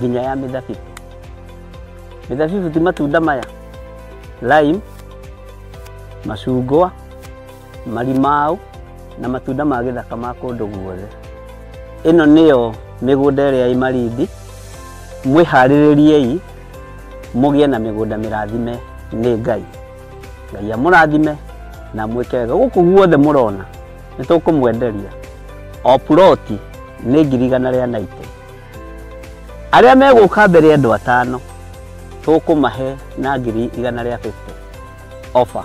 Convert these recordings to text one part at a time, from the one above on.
nginya ya mĩthabibũ. Mĩthabibũ ti matunda maya, lime, macungwa, marimau na matunda ma gĩthaka ma kũndũ guothe. Ĩno nĩyo mĩgũnda ĩrĩa ĩ Malindi. Mwĩharĩrĩriei mũgĩe na mĩgũnda mĩrathime nĩ Ngai. Ngai amũrathime na mwĩke wega. Gũkũ guothe mũrona nĩ tũkũmwenderia. O ploti nĩ 190. Arĩa megũka mbere andũ 5 tũkũmahe na 150 offer.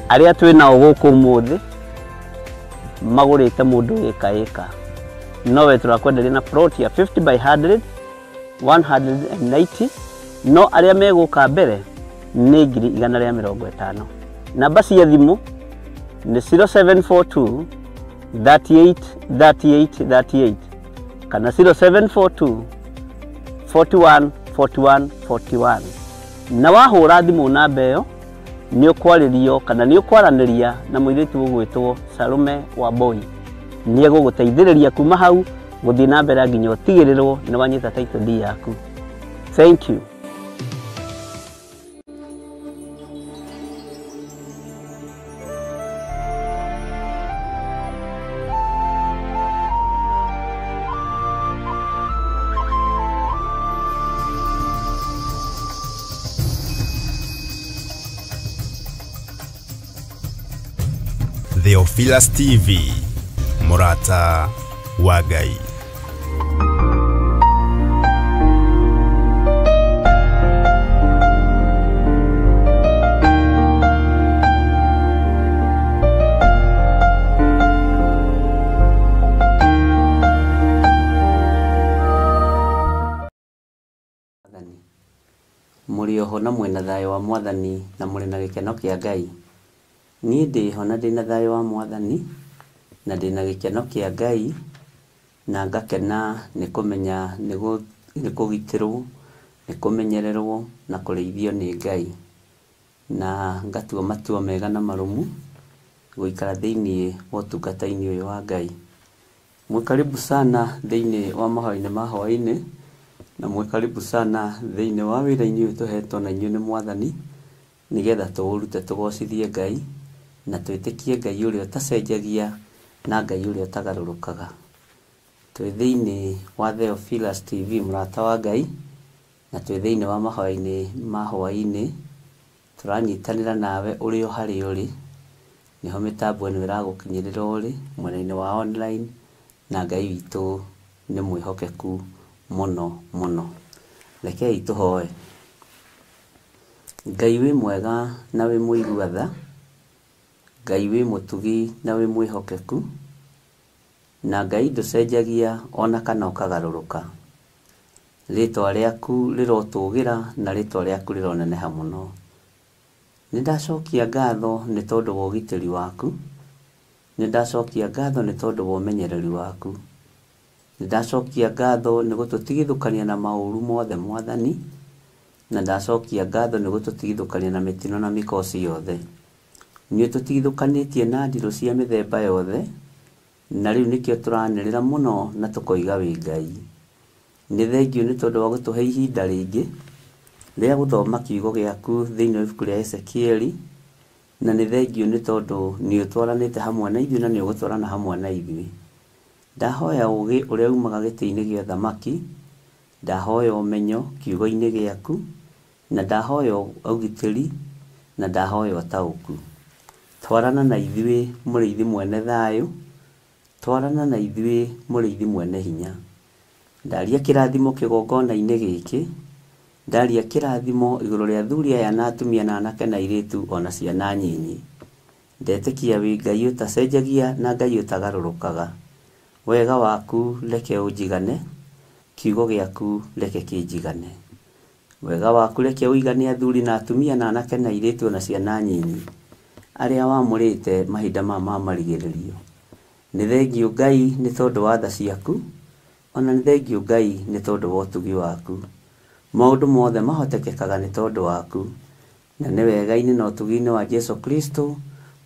Arĩa twĩnao gũkũ ũmũthĩ magũrĩte mũndũ ĩka. Nowe tũrakwenderia na plot ya 50 by 100, 190. No arĩa megũka mbere nĩ 150. Namba cia thimũ nĩ 0742 38 38 38 kana 0742 41 41 41. Na wahũra thimũ namba ĩyo nĩ ũkwarĩrio kana nĩ ũkwaranĩria na mũirĩtu ũgwĩtwo Salome Wamboi. Nĩ egũgũteithĩrĩria kuma hau gũthiĩ na mbere nginya ũtigĩrĩrwo nĩ wanyita title deed yaku. Thank you. Theophilus TV, Murata wa Ngai. Mũrĩ oho na mwĩna thayũ wa Mwathani na mũrĩ na gĩkeno kĩa Ngai. Niĩ ndĩho na ndĩna thayũ wa Mwathani na ndĩna gĩkeno kĩa Ngai, na ngakena nĩ kũmenya nĩ kũgitĩrwo, nĩ kũmenyererwo na kũrĩithio nĩ Ngai, na ngatua matua mega na marũmu gũikara thĩinĩ wa ũtungata-inĩ ũyũ wa Ngai. Mwĩkaribu sana thĩinĩ wa mahoya-inĩ ma hwaĩ-inĩ, na mwĩkaribu sana thĩinĩ wa wĩra-inĩ ũyũ tũhetwo na inyuĩ nĩ Mwathani, nĩgetha tũũrute tũgocithie Ngai na twĩtĩkie Ngai ũrĩa ũtacenjagia na Ngai ũrĩa ũtagarũrũkaga. Twĩ thĩinĩ wa Theophilus TV, Murata wa Ngai, na twĩ thĩinĩ wa mahoya-inĩ ma hwaĩ-inĩ. Tũranyitanĩra nawe ũrĩ o harĩa ũrĩ, nĩho mĩtambo ĩno ĩragũkinyĩrĩra ũrĩ mwena-inĩ wa online, na Ngai witũ nĩ mwĩhokeku mũno mũno. Rekei tũhoe. Ngai wĩ mwega na wĩ mũigua tha, Ngai wĩ mũtugi na wĩ mwĩhokeku, na Ngai ndũcenjagia ona kana ũkagarũrũka. Rĩtwa rĩaku rĩrotũgĩra na rĩtwa rĩaku rĩroneneha mũno. Nĩndacokia ngatho nĩ tondũ wa ũgitĩri waku, nĩndacokia ngatho nĩ tondũ wa ũmenyereri waku, nĩndacokia ngatho nĩ gũtũtigithũkania na maũru mothe Mwathani, na ndacokia ngatho nĩ gũtũtigithũkania na mĩtino na mĩkosi yothe. Nĩ tũtigithũkanĩtie na ndiro cia mĩthemba yothe, na rĩu nĩkĩo tũranĩrĩra mũno na tũkoiga wĩ Ngai. Nĩ thengiũ nĩ tondũ wa gũtũhe ihinda rĩngĩ rĩa gũthoma kiugo gĩaku thĩinĩ wa ibuku rĩa Ezekieli, na nĩ thengiũ nĩ tondũ nĩ ũtwaranĩte hamwe na ithuĩ na nĩ ũgũtwarana hamwe na ithuĩ. Ndahoya ũgĩ ũrĩa umaga gĩtĩ-inĩ gĩa thamaki, ndahoya ũmenyo kiugo-inĩ gĩaku, na ndahoya ũgitĩri, na ndahoya ũtaũku. Twarana na ithuĩ mũrĩithi mwene thayũ, twarana na ithuĩ mũrĩithi mwene hinya. Ndaria kĩrathimo kĩgongona-inĩ gĩkĩ, ndaria kĩrathimo igũrũ rĩa athuri aya na atumia na anake na airĩtu ona ciana nyinyi. Ndetĩkia wĩ Ngai ũtacenjagia na Ngai ũtagarũrũkaga. Wega waku reke ũnjigane, kiugo gĩaku reke kĩnjigane. Wega waku reke ũigane athuri na atumia na anake na airĩtu ona ciana nyinyi arĩa wamũrĩte mahinda ma marigĩrĩrio. Nĩ thengiũ Ngai nĩ tondũ wa tha ciaku, ona nĩ thengiũ Ngai nĩ tondũ wa ũtugi waku. Maũndũ mothe mahotekekaga nĩ tondũ waku, na nĩ wega-inĩ na ũtugi-inĩ wa Jesu Kristo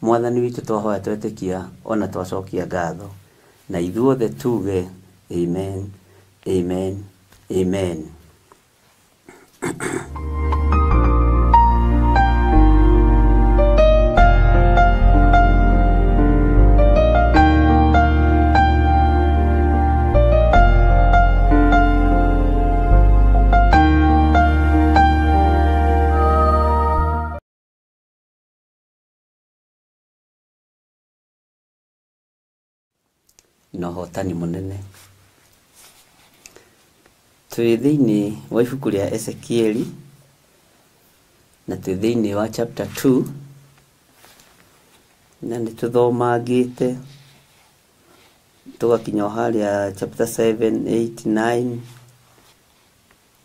Mwathani witũ twahoya twetĩkia ona twacokia ngatho. Na ithuothe tuge amen, amen, Amen. No hotani munene twi thiini wa ibuku ria Ezekieli na twi thiini wa chapter 2 na ni tuthomangite tugakinya haria chapter 7 8 9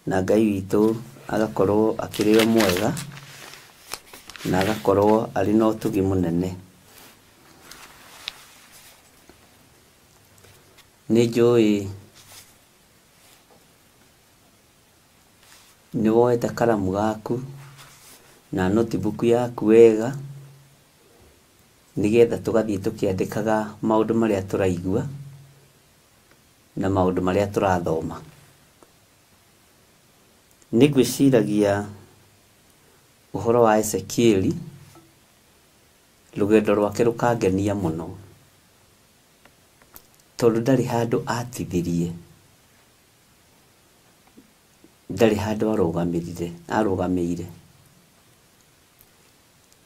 na Ngai witu agakorwo akiriyo mwega na agakorwo ari no tugi munene. Ni njui ni woete karamu gaku na notebook yaku wega nigetha tugathie tukiandikaga maundu maria turaigua na maundu maria turathoma. Nigwiciragia uhoro wa Ezekieli rugendo rwake rukangenia muno tondu ndari handu atithirie, ndari handu arugamirire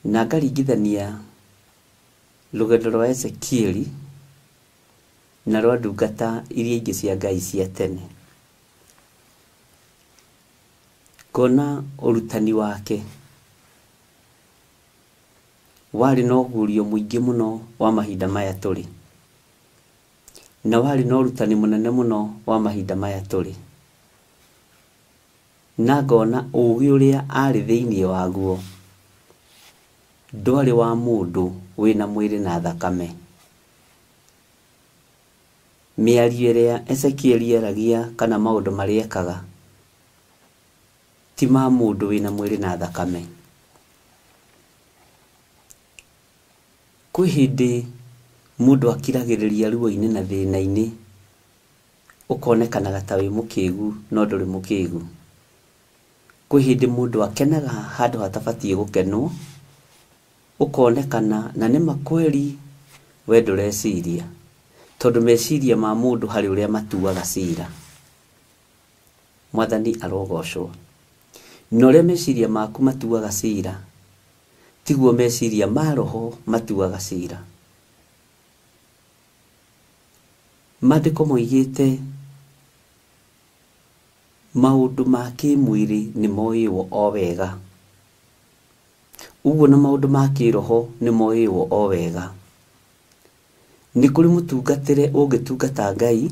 na ngaringithania rugendo rwa Ezekieli na rwa ndungata iria ingi cia Ngai cia tene. Kona urutani wake wari no gurio muingi muno wa mahinda maya turi, na wari no urutani munene muno wa mahinda maya turi, na ngona ugi uria ari thiini waguo ndwari wa mundu wina mwiri na thakame. Miario iria Ezekieli eragia kana maundu maria ekaga ti ma mundu wina mwiri na thakame. Kwi hindi mundu akiragiriria ruo-ini na thina-ini ukonekanaga ta wi mukigu no nduri mukigu. Kwi hindi mundu akenaga handu hatabatie gukenwo ukonekana na ni makweli we ndureciria tondu meciria ma mundu hari uria matuaga cira. Mwathani arogocwo. No ria meciria maku matuaga cira tiguo meciria ma roho matuaga cira. Maandiko moigite maundu ma kimwiri ni moiwo o wega, uguo na maundu ma kiroho ni moiwo o wega. Ni kuri mutungatire ungitungata Ngai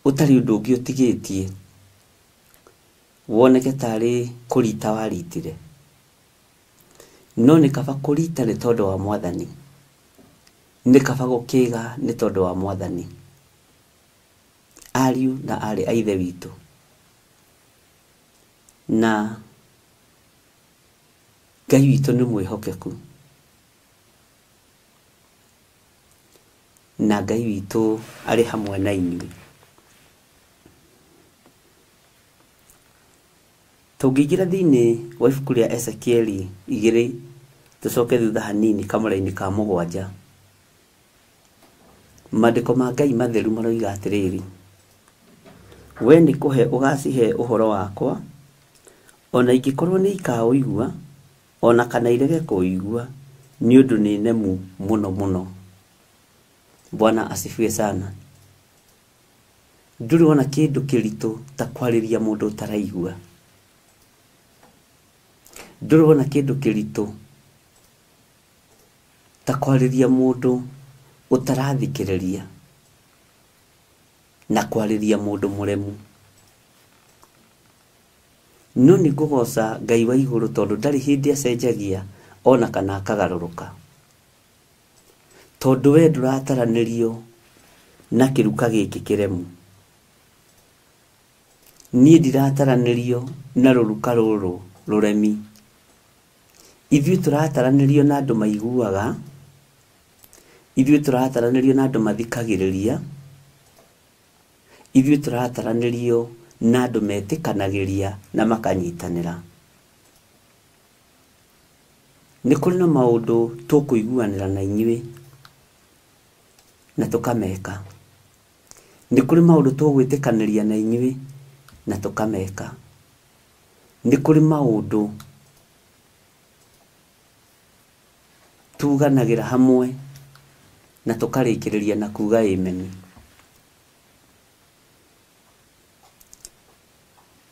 utari undu ungi utigitie woneke tari kurita waritire, no ni kaba kurita ni tondu wa Mwathani, ni kaba gukiga ni tondu wa Mwathani. Ariu na ari aithe witu na Ngai witu ni mwihokeku, na Ngai witu ari hamwe na inyuĩ. Tungigira thiini wa ibuku ria Ezekieli 2 tucoke thutha hanini kamara-ini ka 7. Maandiko ma Ngai matheru maroiga atiriri: we ni kuhe ugacihe uhoro wakwa, ona ingikorwo ni ikauigua ona kana irege kuigua, ni undu ni nemu muno muno. Bwana asifiwe sana. Nduri ona kindu kiritu ta kwariria mundu utaraigua. Nduri ona kindu kiritu ta kwariria mundu utarathikiriria na kwariria mundu muremu. No ni kugoca Ngai wa iguru tondu ndari hindi acenjagia ona kana akagaruruka, tondu we ndurataranirio na kiruka giki kiremu. Ni ndirataranirio na ruruka ruru ruremi. Ithuĩ turataranirio na andu maiguaga, ithuĩ turataranirio na andu mathikagiriria, ithuĩ tũrataranĩrio na andũ metĩkanagĩria na makanyitanĩra. Nĩ kũrĩ na maũndũ tũkũiguanĩra na inyuĩ na tũkameka. Nĩ kũrĩ maũndũ tũgwĩtĩkanĩria na inyuĩ na tũkameka. Nĩ kũrĩ maũndũ tuganagĩra hamwe na tũkarĩkĩrĩria na kuga amen.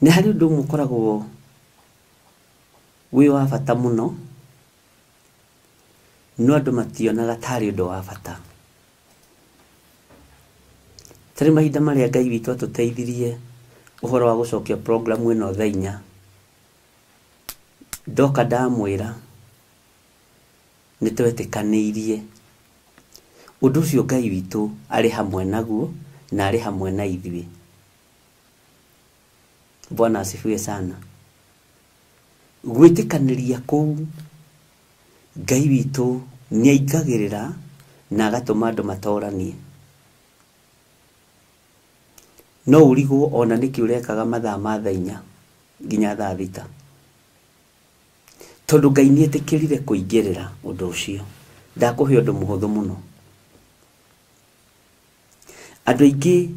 Nĩ harĩ ũndũ ũmwe ũkoragwo wĩ wa bata mũno, no andũ mationaga tarĩ ũndũ wa bata. Tarĩ mahinda marĩa Ngai witũ atũteithirie ũhoro wa gũcokia program ĩno thaa 4, ndoka ndamwĩra nĩtwetĩkanĩirie ũndũ ũcio Ngai witũ arĩ hamwe naguo na arĩ hamwe na ithuĩ. Bwana asifiwe sana. Gwĩtĩkanĩria kũu Ngai witũ nĩaingagĩrĩra na agatũma andũ matoranie. No ũrigwo ona nĩkĩ ũrekaga mathaa ma thaa 4 nginya thaa 6. Tondũ Ngai nĩetĩkĩrire kũingĩrĩra ũndũ ũcio. Ndakũhe ũndũ mũhũthũ mũno. Andũ aingĩ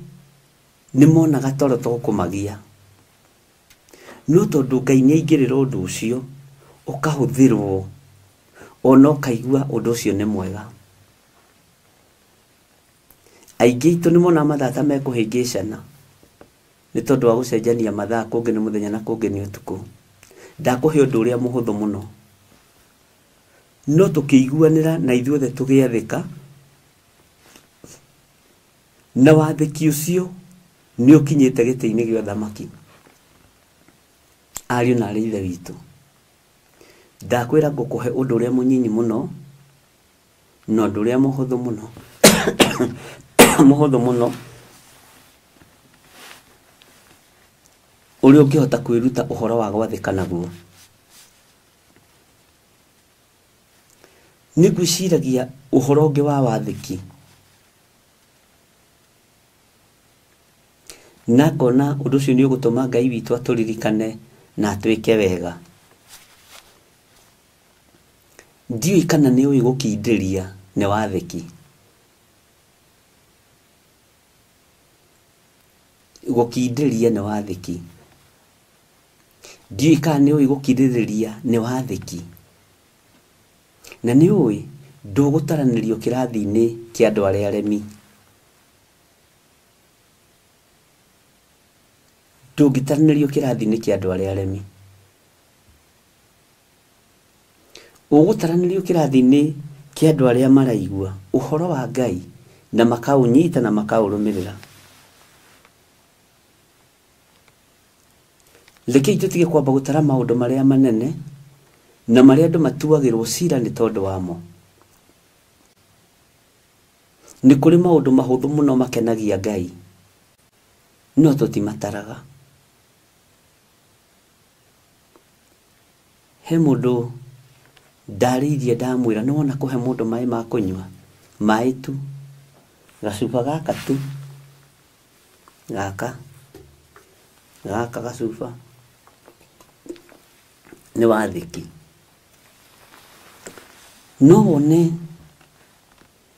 nĩmonaga toro tũkũmagia. No tondũ Ngai nĩaingĩrĩra ũndũ ũcio, ũkahũthĩrwo ona ũkaigua ũndũ ũcio nĩ mwega. Aingĩ itũ nĩmona mathaa ta mekũhĩngĩcana nĩ tondũ wa gũcenjania mathaa, kũngĩ nĩ mũthenya na kũngĩ nĩ ũtukũ. Ndakũhe ũndũ ũrĩa mũhũthũ mũno. No tũkĩiguanĩra na ithuothe tũgĩathĩka, na wathĩki ũcio nĩ ũkinyĩte gĩtĩ-inĩ gĩa ũthamaki. Ariũ na aarĩ a Ithe witũ, ndakwĩra ngũkũhe ũndũ ũrĩa mũnyinyi mũno, na ũndũ ũrĩa mũhũthũ mũno mũhũthũ mũno, ũrĩa ũngĩhota kwĩruta ũhoro wa gwathĩka naguo. Nĩngwĩciragia ũhoro ũngĩ wa wathĩki, na ngona ũndũ ũcio nĩ ũgũtũma Ngai witũ atũririkane na atwĩke wega. Ndiũĩ kana nĩ ũĩ gũkindĩria nĩ wathĩki. Gũkindĩria nĩ wathĩki. Ndiũĩ kana nĩ ũĩ gũkindĩrĩria nĩ wathĩki. Na nĩ ũĩ ndũgũtaranĩrio kĩrathi-inĩ kĩa andũ arĩa aremi. Ndũngĩtaranĩrio kĩrathi-inĩ kĩa andũ arĩa aremi. Ũgũtaranĩrio kĩrathi-inĩ kĩa andũ arĩa maraigua ũhoro wa Ngai na makaũnyita na makaũrũmĩrĩra. Rekei tũtige kwamba gũtara maũndũ marĩa manene na marĩa andũ matuagĩrwo cira nĩ tondũ wamo. Nĩ kũrĩ maũndũ mahũthũ mũno makenagia Ngai, no tũtimataraga. He mũndũ ndarĩirie ndamwĩra nĩwona kũhe mũndũ maĩ ma kũnyua, maĩ tu, gacuba gaka tu, gaka gacuba, nĩ wathĩki. No wone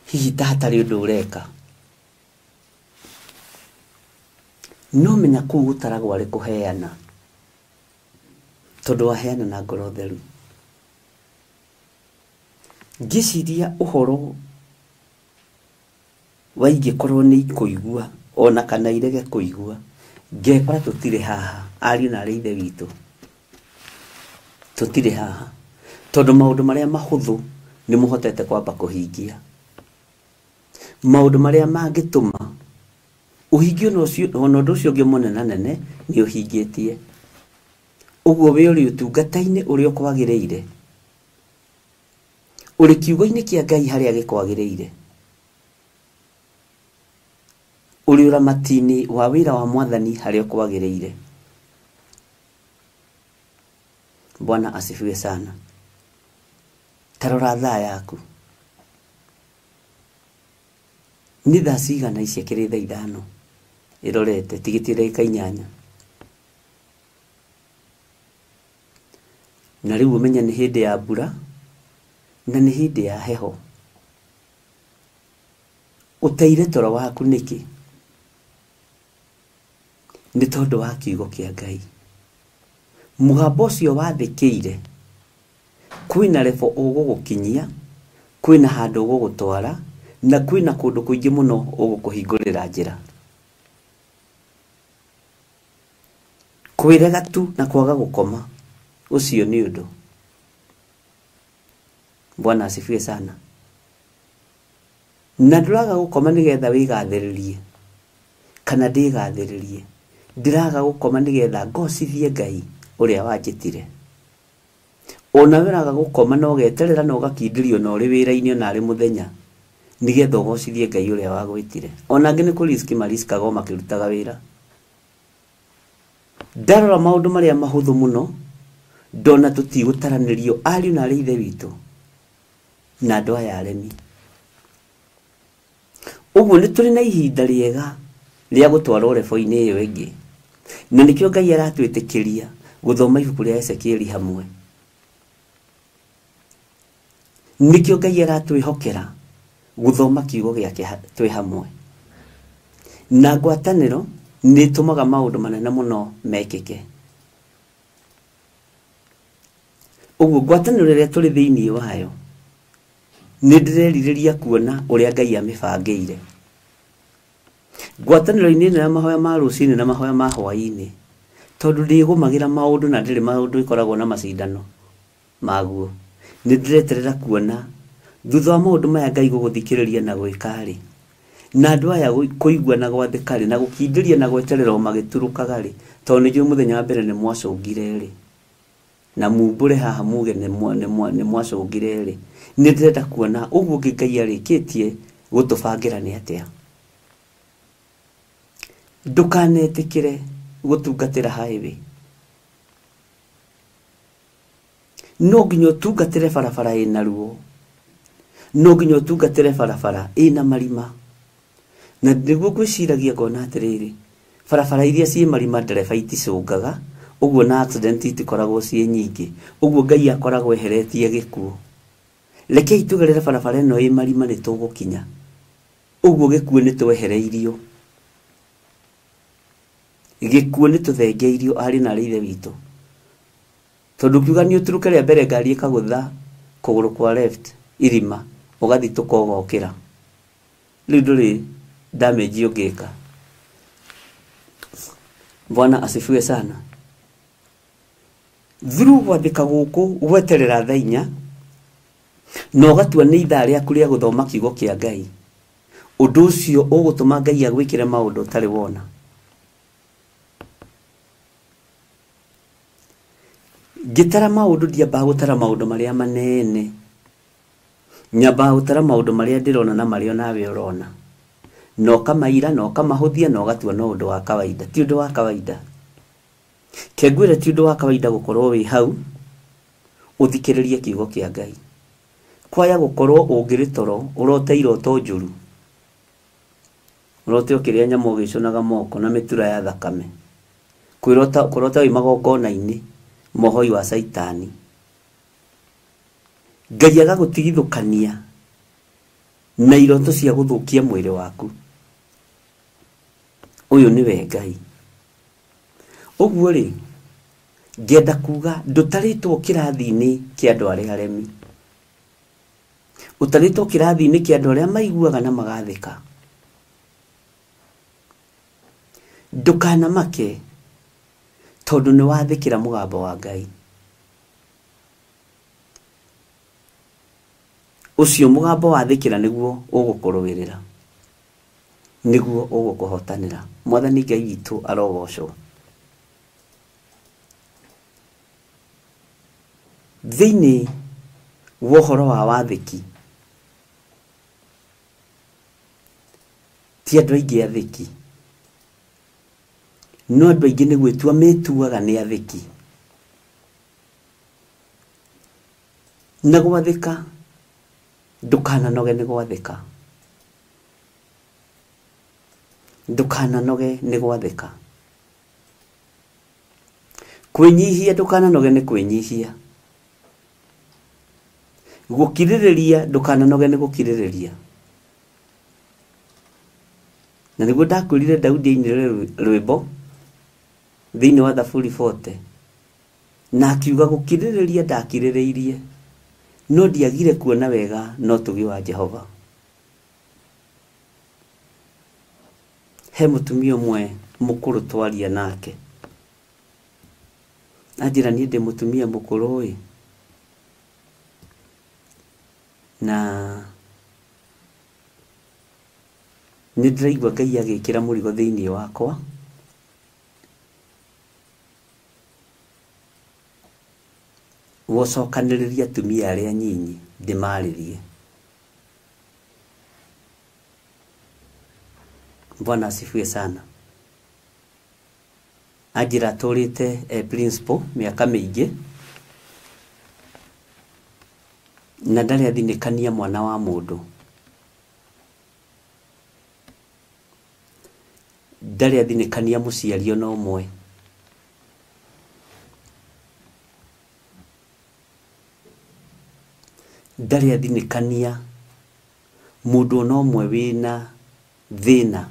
hihi ta hatarĩ ũndũ ũreka, no menya kũu gũtaragwo arĩ kũheana, tondũ waheana na ngoro theru. Ngĩciria ũhoro wa ingĩkorwo nĩ ikũigua ona kana irege kũigua, ngekora tũtirĩ haha, ariũ na aarĩ a Ithe witũ. Tũtirĩ haha tondũ maũndũ marĩa mahũthũ nĩ mũhotete kwamba kũhingia. Maũndũ marĩa mangĩtũma ũhingie ona ũndũ ũcio ũngĩ mũnenanene nĩ ũhingĩtie. Ũguo wĩ ũrĩ ũtungata-inĩ ũrĩa ũkwagĩrĩire, ũrĩ kiugo-inĩ kĩa Ngai harĩa gĩkwagĩrĩire, ũrĩ ũramati-inĩ wa wĩra wa Mwathani harĩa ũkwagĩrĩire. Bwana asifiwe sana. Tarora thaa yaku, nĩ thaa cigana ici? Akĩrĩ thaa 5. irorete tigiti ndagika 8 na riu umenya ni hindi ya mbura na ni hindi ya heho uteire toro waku niki ni tondu wa kiugo kia Ngai mugambo ucio wathikiire kwina lebo ugugukinyia kwina handu ugugutwara na kwina kundu kuingi muno ugukuhingurira njira kwirega tu na kwaga gukoma ucio ni undu. Bwana asifiwe sana. Na nduraga gukoma nigetha wigathiririe kana ndigathiririe ndiraga gukoma nigetha ngocithie Ngai uria wanjitire. Ona wiraga gukoma no geterera no gakindirio no ri wira-ini ona ari muthenya nigetha ugocithie Ngai uria wagwitire. Ona ngi ni ku risk mariska go makirutaga wira. Ndarora maundu maria mahuthu muno ndona tutigũtaranirio ariũ na arĩ ithe witũ na andũ aya aremi. Ũguo nĩ tũrĩ na ihinda rĩega rĩa gũtwarwo lebo-inĩ ĩyo ĩngĩ, na nĩkĩo Ngai aratwĩtĩkĩria gũthoma ibuku rĩa Ezekieli hamwe. Nĩkĩo Ngai aratwĩhokera gũthoma kiugo gĩake twĩ hamwe. Na ngwatanĩro nĩ ĩtũmaga maũndũ manene mũno mekĩke. Ũguo ngwatanĩro ĩrĩa tũrĩ thĩinĩ wayo nĩ ndĩrerirĩria kuona ũrĩa Ngai amĩbangĩire. Ngwatanĩro-inĩ ĩno ya mahoya ma rũcinĩ na mahoya ma hwaĩ-inĩ tondũ ndĩgũmagĩra maũndũ na ndĩrĩ maũndũ ikoragwo na macindano maguo, nĩ ndĩreterera kuona thutha wa maũndũ maya Ngai gũgũthikĩrĩria na gwĩka-rĩ na andũ aya kũigua na gwathĩka-rĩ na gũkindĩria na gweterera o magĩturũkaga-rĩ, tondũ nĩ njũĩ mũthenya wa mbere nĩ mwacũngire-rĩ na mumbure haha muge nĩ mwacũngire-rĩ, nĩ ndĩrenda kuona ũguo Ngai arĩkĩtie gũtũbangĩra nĩ atĩa. Ndũkanetĩkĩre gũtungatĩra highway. No nginya ũtungatĩre barabara ĩna ruo, no nginya ũtungatĩre barabara ĩna marima. Na nĩguo ngwĩciragia ngona atĩrĩrĩ, barabara iria ciĩ marima ndereba iticũngaga, ũguo na accident itikoragwo ciĩ nyingĩ, ũguo Ngai akoragwo eheretie gĩkuũ. Rekei tugerere barabara ĩno ĩ marima nĩ tũgũkinya, ũguo gĩkuũ nĩ twehereirio. Gĩkuũ nĩ tũthengeirio arĩ na arĩ ithe witũ, tondũ kiuga nĩ ũturuke rĩa mbere ngari ĩkagũtha kũgũrũ kwa left irima ũgathi tũkogokĩra, rĩu ndũrĩ damage ũngĩka. Bwana asifiwe sana. Through gwathĩka gũkũ gweterera thaa 4 na ũgatua nĩ ithaa rĩaku rĩa gũthoma kiugo kĩa Ngai, ũndũ ũcio ũgũtũma Ngai agwĩkĩre maũndũ ũtarĩ wona. Ngĩtara maũndũ ndiambaga gũtara maũndũ marĩa manene, nyambaga gũtara maũndũ marĩa ndĩrona na marĩa nawe ũrona, na ũkamaira na ũkamahũthia na ũgatua no ũndũ wa kawaida. Ti ũndũ wa kawaida. Kengwĩre ti ũndũ wa kawaida gũkorwo wĩ hau ũthikĩrĩrie kiugo kĩa Ngai. Kwaya gũkorwo ũngĩrĩ toro ũrote iroto njũru, ũrote ũkĩrĩa nyama ũgĩcũnaga moko na mĩtura ya thakame, kũrota wĩ magongona-inĩ mohoi wa Saitani. Ngai agagũtigithũkania na iroto cia gũthũkia mwĩrĩ waku. Ũyũ nĩwe Ngai. Ũguo-rĩ, ngenda kuga ndũtarĩtwo kĩrathi-inĩ kĩa andũ arĩa aremi, ũtarĩtwo kĩrathi-inĩ kĩa andũ arĩa maiguaga na magathĩka. Ndũkanamake tondũ nĩ wathĩkĩra mũgambo wa Ngai. Ũcio mũgambo wathĩkĩra nĩguo ũgũkũrũĩrĩra, nĩguo ũgũkũhotanĩra. Mwathani Ngai witũ arogocwo. Thĩinĩ wa ũhoro wa wathĩki, ti andũ aingĩ athĩki, no andũ aingĩ nĩ gwĩtua metuaga nĩ athĩki. Na gwathĩka, ndũkananoge nĩ gwathĩka. Ndukananoge nĩ gwathĩka. Kwĩnyihia ndukananoge nĩ kwĩnyihia. Gũkirĩrĩria ndukananoge nĩ gũkirĩrĩria. Na nĩguo ndakwĩrire Daudi ainire rwĩmbo thĩinĩ wa Thaburi 40 na akiuga gũkirĩrĩria ndakirĩrĩirie, no ndiagire kuona wega no tugi wa Jehova. He mũtumia ũmwe mũkũrũ twaria nake, anjĩra niĩ ndĩ mũtumia mũkũrũ na nĩ ndĩraigua Ngai agĩkĩra mũrigo thĩinĩ wakwa, gũcokanĩrĩria atumia arĩa anyinyi ndĩmarĩrie. Bwana asifiwe sana. Anjĩra atũrĩte principal mĩaka mĩingĩ na ndarĩ athinĩkania mwana wa mũndũ, ndarĩ athinĩkania mũciari ona ũmwe. Ndarĩ athinĩkania mũndũ ona ũmwe wĩna thĩna,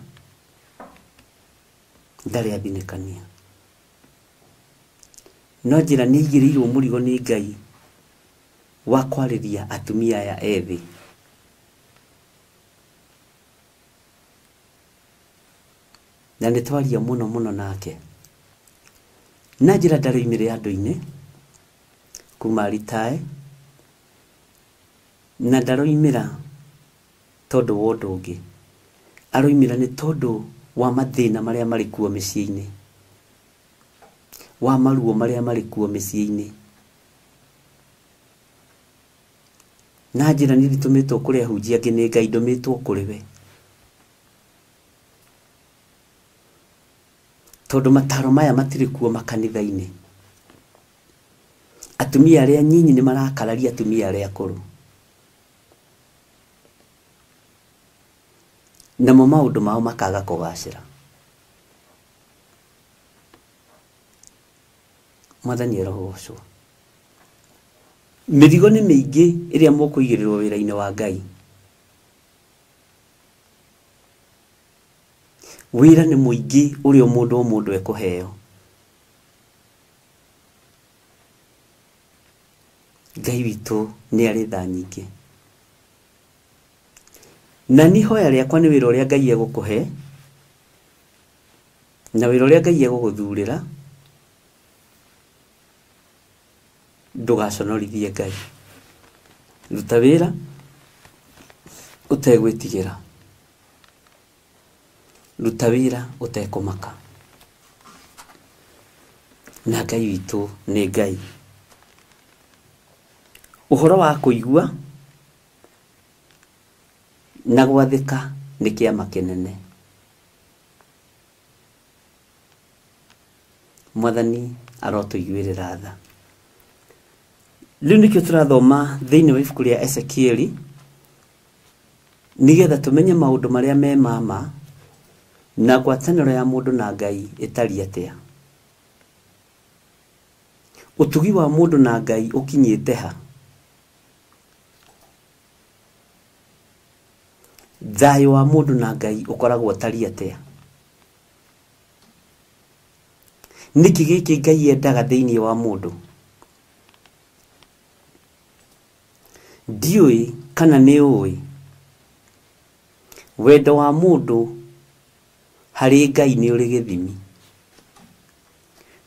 ndarĩ athinĩkania. No njĩra nĩ aigĩrĩirwo mũrigo nĩ Ngai wa kwarĩria atumia aya ethĩ. Na nĩ twaria mũno mũno nake. Na njĩra ndaroimire andũ-inĩ kuma ritae, na ndaroimĩra tondũ wa ũndũ ũngĩ. Aroimĩra nĩ tondũ wa mathĩna marĩa marĩ kuo mĩciĩ-inĩ, wa maruo marĩa marĩ kuo mĩciĩ-inĩ. Na njĩra nĩ nditũmĩtwo kũrĩ ahunjia angĩ nĩ Ngai, ndũmĩtwo kũrĩ we. Tondũ mataro maya matirĩ kuo makanitha-inĩ. Atumia arĩa anyinyi nĩ marakararia atumia arĩa akũrũ. Namo maũndũ mao makaga kũgacĩra. Mwathani arogocwo. Mĩrigo nĩ mĩingĩ ĩrĩa mũkũigĩrĩrwo wĩra-inĩ wa Ngai. Wĩra nĩ mũingĩ ũrĩa mũndũ o mũndũ ekũheo. Ngai witũ nĩ arĩ tha nyingĩ. Na nĩ hoya rĩakwa nĩ wĩra ũrĩa Ngai egũkũhe, na wĩra ũrĩa Ngai egũgũthurĩra, ndũgaconorithie Ngai. Ruta wĩra ũtegwĩtigĩra, ruta wĩra ũtekũmaka. Na Ngai witũ nĩ Ngai. Ũhoro wa kũigua na gwathĩka nĩ kĩama kĩnene. Mwathani arotũiguĩrĩra tha. Rĩu nĩkĩo tũrathoma thĩinĩ wa ibuku rĩa Ezekieli, nĩgetha tũmenye maũndũ marĩa me mama na ngwatanĩro ya mũndũ na Ngai ĩtariĩ atĩa. Ũtugi wa mũndũ na Ngai ũkinyĩte ha? Thayũ wa mũndũ na Ngai ũkoragwo ũtariĩ atĩa? Nĩkĩ gĩkĩ Ngai endaga thĩinĩ wa mũndũ? Ndiũĩ kana nĩ ũĩ wendo wa mũndũ harĩ Ngai nĩ ũrĩ gĩthimi,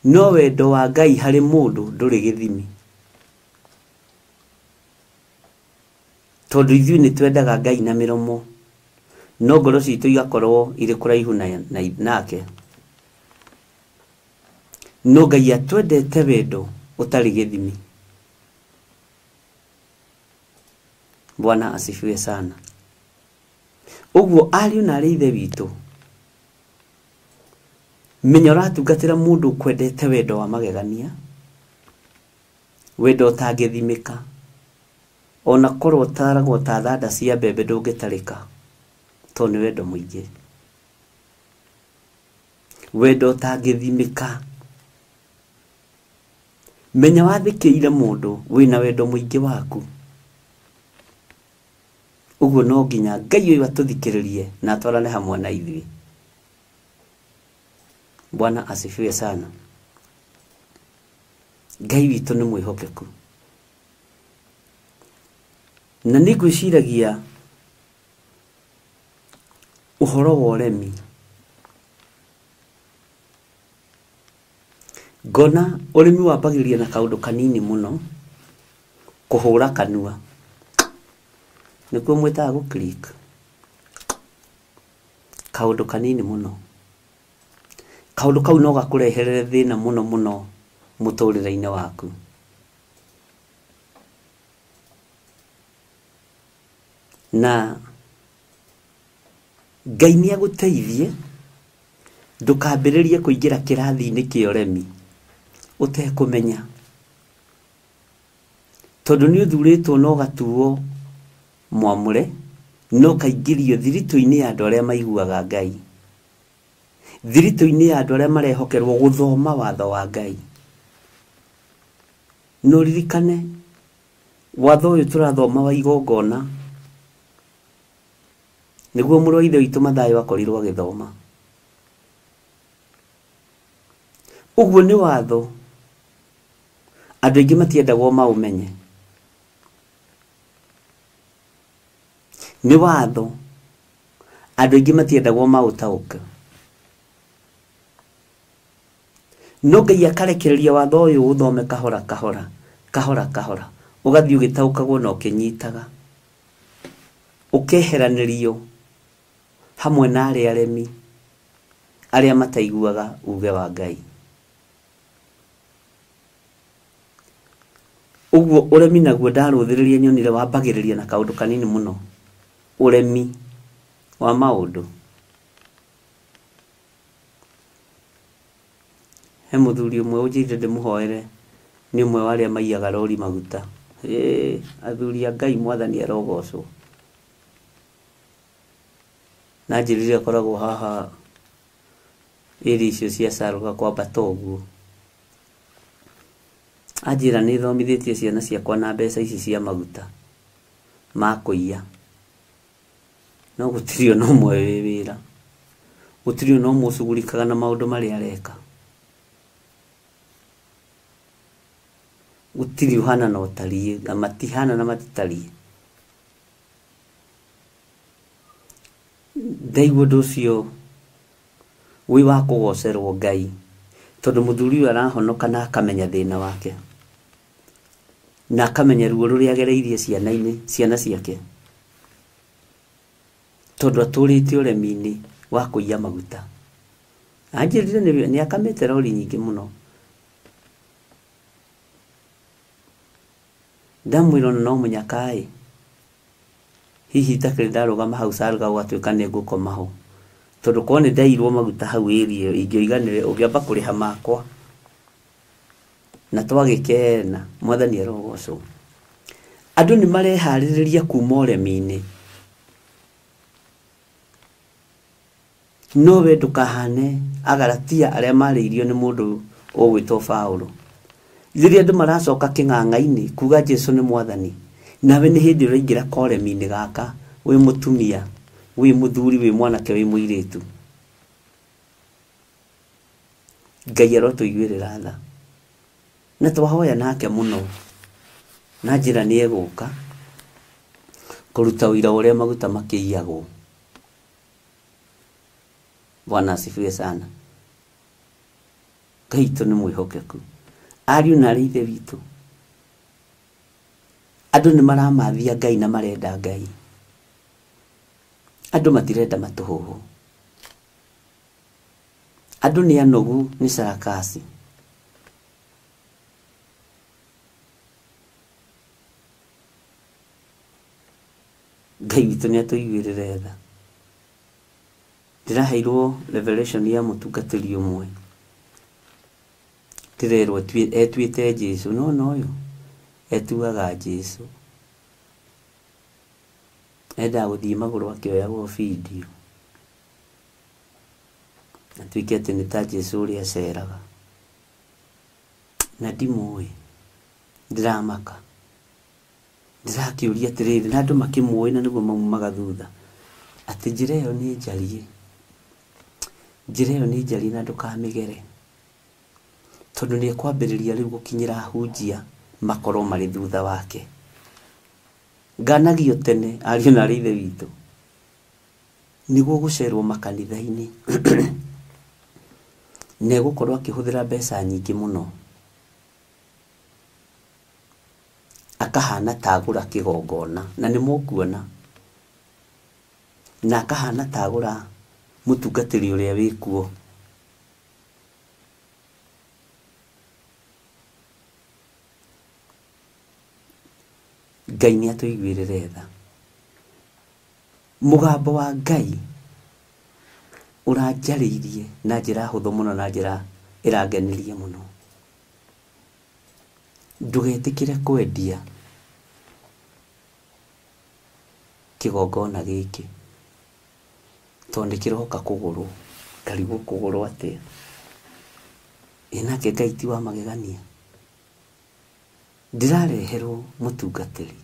no wendo wa Ngai harĩ mũndũ ndũrĩ gĩthimi. Tondũ ithuĩ nĩ twendaga Ngai na mĩromo, no ngoro citũ igakorwo irĩ kũraihu nake. No Ngai atwendete wendo ũtarĩ gĩthimi. Bwana asifiwe sana. Ũguo ariũ na arĩ ithe witũ, menya ũratungatĩra mũndũ kwendete wendo wa magegania, wendo ũtangĩthimĩka, ona korwo ũtaragwo ta thanda cia mbembe ndũngĩtarĩka, tondũ nĩ wendo mũingĩ. wendo tangĩthimĩka. Menya wathĩkĩire mũndũ wĩna wendo mũingĩ waku. Ũguo no nginya Ngai ũyũ atũthikĩrĩrie na atwarane hamwe na ithuĩ. Bwana asifiwe sana. Ngai witũ nĩ mwĩhokeku. Na nĩngwĩciragia ũhoro wa ũremi. Ngona ũrĩmi wambagĩrĩria na kaũndũ kanini mũno, kũhũra kanua. Nĩkuo mwĩtaga gũ-click. Kaũndũ kanini mũno. Kaũndũ kau no gakũrehere thĩna mũno mũno mũtũrĩre-inĩ waku. Na Ngai nĩagũteithie ndũkambĩrĩrie kũingĩra kĩrathi-inĩ kĩa ũremi ũtekũmenya. Tondũ nĩ ũthurĩtwo na ũgatuo mwamũre, no kaingĩrio thiritũ-inĩ ya andũ arĩa maiguaga Ngai. Thiritũ-inĩ ya andũ arĩa marehokerwo gũthoma watho wa Ngai. No ririkane watho ũyũ tũrathoma wa igongona nĩguo mũrũ wa ithe witũ Mathayo akorirwo agĩthoma. Ũguo nĩ watho andũ aingĩ matiendagwo maũmenye. Nĩ watho andũ aingĩ matiendagwo maũtaũke. No Ngai akarekereria watho ũyũ ũthome kahora kahora, kahora kahora, ũgathiĩ ũgĩtaũkagwo na ũkĩnyitaga, ũkeheranĩrio hamwe na arĩa aremi arĩa mataiguaga uge wa Ngai. Ũguo ũremi naguo ndarũthĩrĩria nyonire wambagĩrĩria na kaũndũ kanini mũno. Ũremi wa maũndũ. He mũthuri ũmwe ũnjĩire ndĩmũhoere, nĩ ũmwe wa arĩa maiyaga rori maguta. Athuri a Ngai Mwathani arogocwo. Na njĩrire akoragwo haha ĩrĩ icio cia Saruga kwambata ũguo. Anjĩra nĩ thomithĩtie ciana ciakwa na mbeca ici cia maguta ma kũiya. No gũtirĩ ona ũmwe wĩ wĩra. Gũtirĩ ona ũmwe ũcugurikaga na maũndũ marĩa areka. Gũtirĩ ũhana na ũtariĩ, na matihana na matitariĩ. Ndaigua ũndũ ũcio wĩ wa kũgocerwo Ngai, tondũ mũthuri ũyũ arahonoka na akamenya thĩna wake, na akamenya ruo rũrĩa agereirie ciana ciake, tondũ atũrĩte ũremi-inĩ wa kũiya maguta. Anjĩrire nĩ akamĩte rori nyingĩ mũno. Ndamwĩra ona no mũnyakaĩ, hihi itakĩrĩ ndarũgama hau Saruga ũgatuĩka nĩ ngũkoma ho, tondũ korwo nĩ ndairwo maguta hau ĩrĩa ingĩoiganire ũngĩamba kũrĩha makwa. Na twagĩkena Mwathani arogocwo. Andũ nĩ mareharĩrĩria kuma ũremi-inĩ, no we ndũkahane Agalatia arĩa marĩirio nĩ mũndũ ũgwĩtwo Paulo. Rĩrĩa andũ maracoka kĩng'ang'a-inĩ kuga Jesũ nĩ Mwathani, nawe nĩ hĩndĩ ũraingĩra koremi-inĩ gaka, wĩ mũtumia, wĩ mũthuri, wĩ mwanake, wĩ mũirĩtu. Ngai arotũiguĩrĩra tha, na twahoya nake mũno, na njĩra nĩ egũka kũruta ũira ũrĩa maguta makĩiyagwo. Bwana asifiwe sana. Ngai witũ nĩ mwĩhokeku. Ariũ na arĩ ithe witũ, andũ nĩ maramathia Ngai na marenda Ngai. Andũ matirenda matũhũhũ. Andũ nĩ anogu, nĩ sarakasi. Ngai witũ nĩ atũiguĩrĩre tha. Ndĩraheirwo revelation ya mũtungatĩri ũmwe. Ndĩrerwo etuĩte Jesũ, no ũyũ etuaga Jesũ. Enda gũthiĩ magũrũ akĩoyagwo video. na tuikete nĩ ta Jesu ũrĩa aceraga na ndimũĩ ndiramaka ndirakĩũria atĩrĩrĩ na andũ makĩmũĩ na nĩguo maumaga thutha atĩ njĩra ĩyo nĩ njarie na ndũkamĩgere tondũ nĩ ekwambĩrĩria rĩu gũkinyĩra hunjia makorwo marĩ thutha wake. Nganagio tene ariũ na ithe witũ nĩguo gũcerwo makanitha-inĩ na egũkorwo akĩhũthĩra mbeca nyingĩ mũno akahana tagũra kĩgongona na nĩ mũkuona na akahana tagũra mũtungatĩri ũrĩa wĩkuo. Ngai nĩ atũiguĩrĩre tha. Mũgambo wa Ngai ũranjarĩirie na njĩra hũthũ mũno na njĩra ĩrangenirie mũno. Ndũgetĩkĩre kwendia kĩgongona gĩkĩ tondũ kĩroka kũgũrwo. Ngarigwo kũgũrwo atĩa? Nake Ngai ti wa magegania. Ndirareherwo mũtungatĩri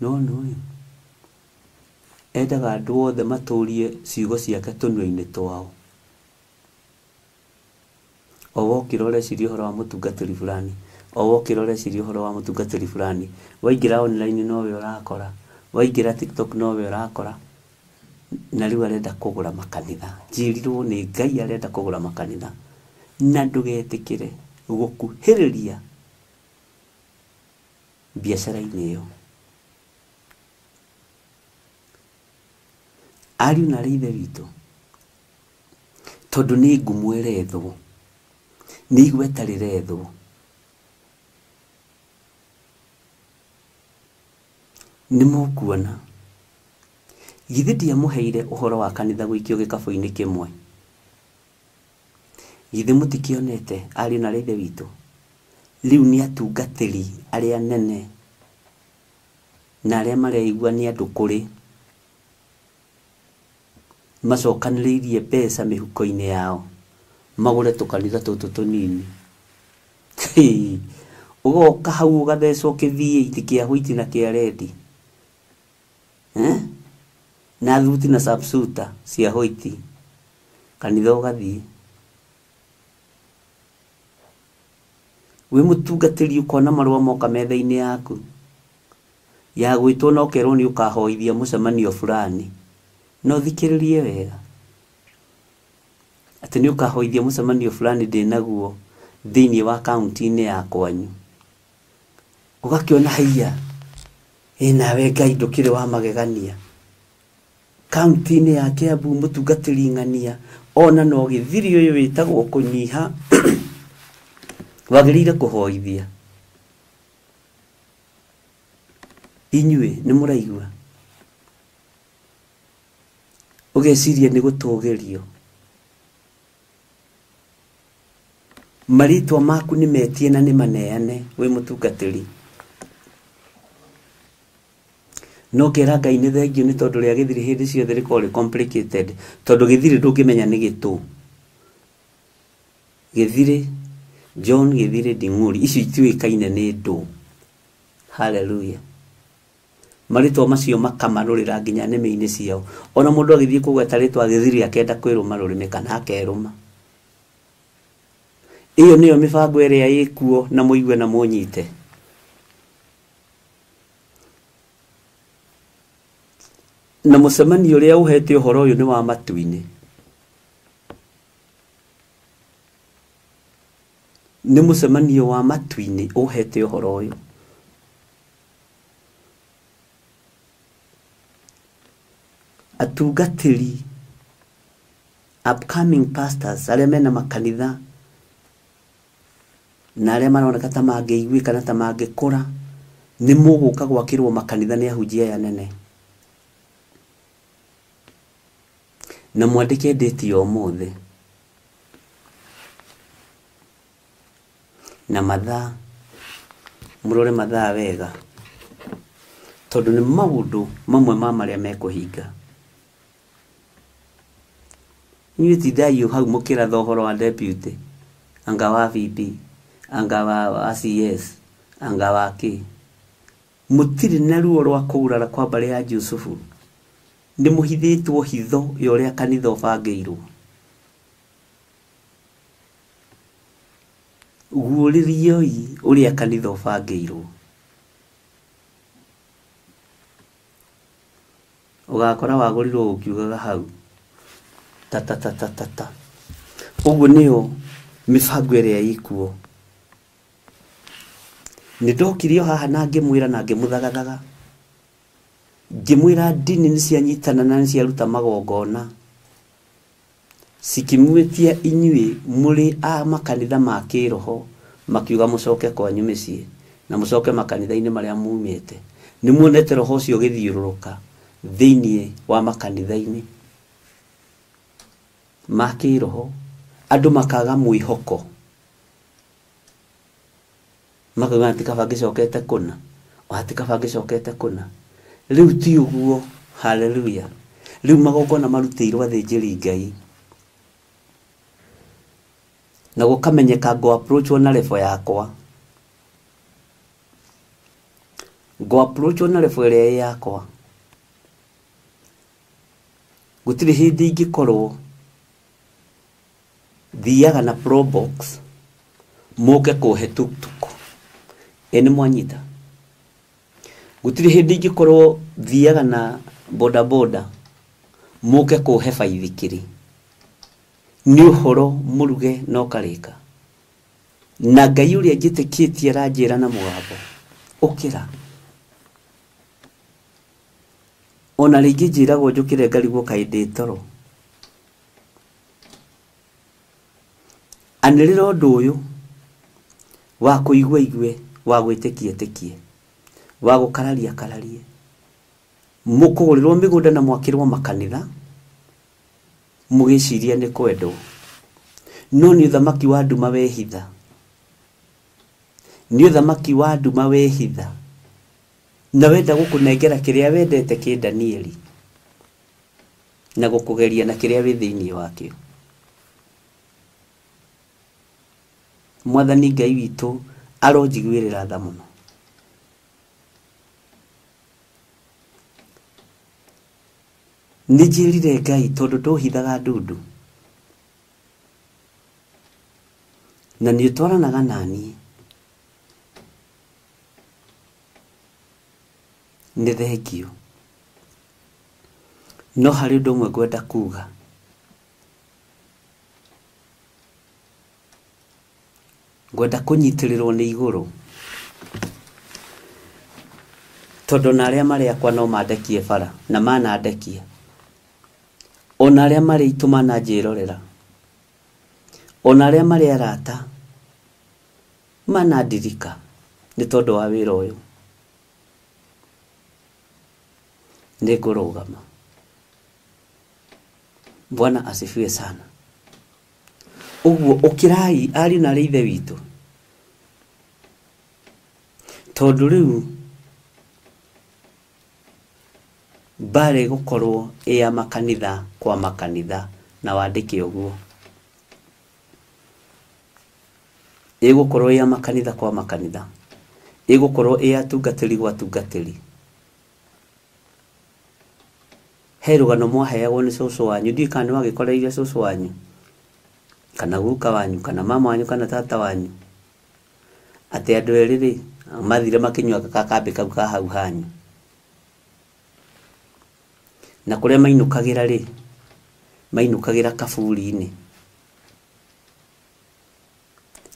no ũyũ endaga andũ othe matũrie ciugo ciake tũnua-inĩ twao. Wokĩra ũreciria ũhoro wa mũtungatĩri fulani, wokĩra ũreciria ũhoro wa mũtungatĩri fulani, waingĩra online nowe ũrakora, waingĩra TikTok nowe ũrakora, na rĩu arenda kũgũra makanitha. Njĩrirwo nĩ Ngai arenda kũgũra makanitha, na ndũgetĩkĩre gũkuhĩrĩria biacara-inĩ ĩyo. Ariũ na ithe witũ tondũ nĩ ngumu ĩrethwo, nĩ igweta rĩrethwo, nĩ mũkuona githĩ ndiamũheire ũhoro wa kanitha gũikio gĩkabũ-inĩ kĩmwe? Githĩ mũtikĩonete ariũ na ithe witũ rĩu nĩ atungatĩri arĩa nene na arĩa mareigua nĩ andũ kũrĩ macokanĩrĩirie mbeca mĩhuko-inĩ yao magũre tũkanitha tũtũ tũnini. Ũgoka hau ũgathecwo kĩ-V8 kĩa white na kĩa red na thuti na subsuta cia white, kanitha ũgathiĩ. Wĩ mũtungatĩri ũkona marũa moka metha-inĩ yaku ya gwĩtwo na ũkerwo nĩ ũkahoithia mũcemanio fulani, no thikĩrĩrie wega atĩ nĩ ũkahoithia mũcemanio fulani ndĩnaguo thĩinĩ wa kaunti-inĩ ya kwanyu. Ũgakĩona haiya nawe Ngai ndũkĩrĩ wa magegania. Kaunti-inĩ ya Kiambu mũtungatĩri ng'ania ona no gĩthiri ũyũ wĩtagwo kũnyiha wagĩrĩire kũhoithia. Inyuĩ nĩ mũraigua? Ũgeciria nĩ gũtũgĩrio? Marĩtwa maku nĩ metie na nĩ maneane wĩ mũtungatĩri. No kera Ngai nĩ thengio nĩ tondũ rĩa gĩthiri hĩndĩ ciothe rĩkorwo complicated, tondũ gĩthiri ndũngĩmenya nĩ gĩtũ. Gĩthiri John Gĩthiri Nding'ũri icio itiũĩkaine nĩ ndũ. Hallelujah. Marĩtwa macio makamarũrĩra nginya nĩmĩ-inĩ ciao. Ona mũndũ agĩthiĩ kũgweta rĩtwa Gĩthiri akenda kwĩrũma rũrĩmĩ kana akerũma. Iyo nĩyo mĩbango ĩrĩa ĩkuo na mũigue na mũnyite. Na mũcemanio ũrĩa ũhete ũhoro ũyũ nĩ wa matu-inĩ. Nĩ mũcemanio wa matu-inĩ ũhete ũhoro ũyũ. Atungatĩri, upcoming pastors, arĩa mena makanitha na arĩa maroneka ta mangĩiguĩka na ta mangĩkũra, nĩ mũgũka gwakĩrwo makanitha nĩ ahunjia aya nene. Na mwandĩke ndĩti ya ũmũthĩ na mathaa, mũrore mathaa wega tondũ nĩ maũndũ mamwe ma marĩa mekũhinga. Ni tidai yo hau mukira thohoro wa deputy anga wa VP anga wa CS anga wa ki mutiri na ruo rwa kuurara kwa bare ya Yusufu ni muhithitwo hitho yoria kanitha ubangeirwo guuririoi uria kanitha ubangeirwo ugakora wagurirwo ukiugaga hau ta ugu niyo mibango iria ikuo nidokirio haha na ngimwira na ngimuthagathaga ngimwira dini ni cianyitana na ni ciaruta magongona sikimwetia inyue muri a makanitha ma kiroho makiuga mucoke kwanyu micii na mucoke makanitha-ini maria mumite ni muonete roho cio githiururuka thiini wa makanitha-ini ma kiroho andu makaga mwihoko makaga atikabangicokete kuna atikabangicokete kuna riu ti uguo haleluya riu magongona marutiirwo athinjiri Ngai na gukamenyeka go approach na level yakwa go approach na level yakwa gutiri hindi ingikorwo thiaga na pro box moke kuhe tuktuku eni mwanyita gutiri hindi ingikorwo thiaga na boda boda moke kuhe baithikiri ni uhoro muruge no karika na Ngai uria njitikitie ranjira na mugambo ukira ona ringi njiragwo njukire ngarigwo kaindi toro anirira undu uyu wa kuigwa igwe wa gwitikie wa gukararia kararie mukugurirwo migunda na mwakirwo makanitha mugiciria ni kwendo no ni thamaki wa nduma wehitha ni thamaki wa nduma wehitha na wenda gukunengera kiria wendete ki Danieli na gukugeria na kiria wi thiini wakio Mwathani Ngai witu aronjiguirira tha muno nijirire Ngai tondu nduhithaga ndundu na ni twaranaga nani ni thengio no hari undu umwe ngwenda kuga ngwenda kunyitirirwo ni iguru tondu na aria mari akwa no mandekie bara na manandekia ona aria mari ituma na njirorera ona aria mari arata manandirika ni tondu wa wira uyu ni ngurugama Bwana asifiwe sana uguo ukirai ari na rithe witu tondu riu bare gukorwo ya makanitha kwa makanitha na wandike uguo gukorwo ya makanitha kwa makanitha gukorwo ya tungatiri gwa tungatiri herugano mwaheagwo ni cucu wanyu ndikani wagikoreire cucu wanyu kana guka wanyu kana mama wanyu kana tata wanyu ati andu eriri mathire makinywa kakambi kau ka hau hanyu na kuria mainukagira ri mainukagira kaburi-ini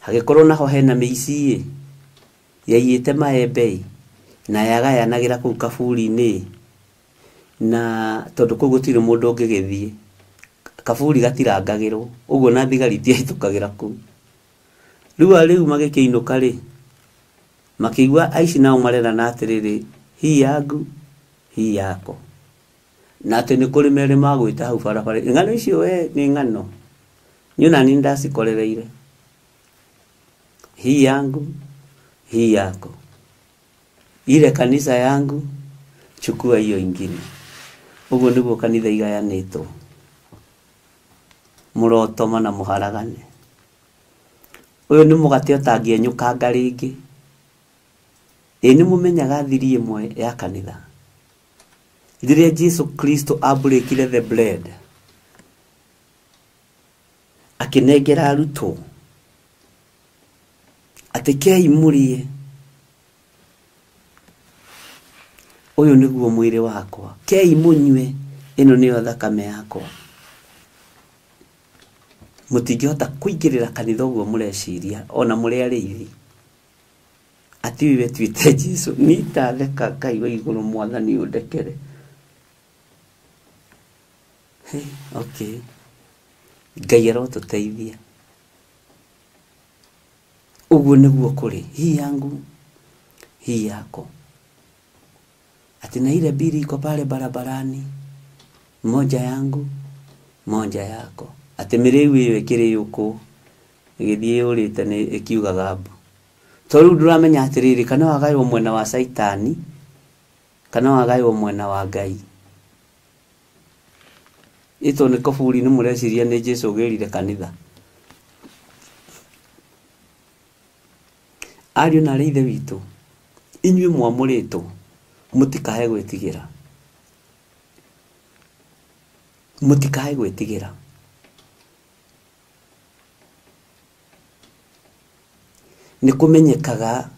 hagikorwo naho hena miici yaiyite maembe na yagayanagira kuu kaburi-ini na tondu kuu gutire mundu ungigithie kaburi gatirangagirwo uguo na thigari tiahitukagira kuu riu magikiinuka ri makigwa aici nao marera na atiriri hii yangu hii yako na ati ni kuri mere magwita hau barabara ngano icio we ni ngano nyuna ni ndacikorereire hii yangu hii yako ile kanisa yangu chukua hiyo ingine uguo niguo kanitha igayanitwo murotoma na muharagane. Uyu ni mugate utangienyukanga ringi. Ni mumenyaga thiri imwe ya kanitha. Riria Jesu Kristo abreakire the bread, akinengera arutwo atekei murie, uyu niguo mwiri wakwa, kei munywe, ino niyo thakame yakwa. Mutingihota kuingirira kanitha uguo mureciria ona muri ariithi ati wiwe twite Jesu nita theka Ngai wa iguru mwathani undekere. Okay, Ngai arotuteithia. Uguo niguo kuri, hii yangu, hii yako. Ati na ile bili iko pale barabarani, moja yangu, moja yako. Ati miriu iwe kiri yuko, igithie urite ni ikiuga gabu. Toru nduramenya atiriri kana wagayo mwena wa Saitani, kana wagayo mwena wa Ngai. Ito ni kofuri ni mureciria ni Jesu gerire kanitha. Ariu na reithe witu, inyue mwamurito, mutikahe gwitigira. Mutikahe gwitigira. Ni kumenyekaga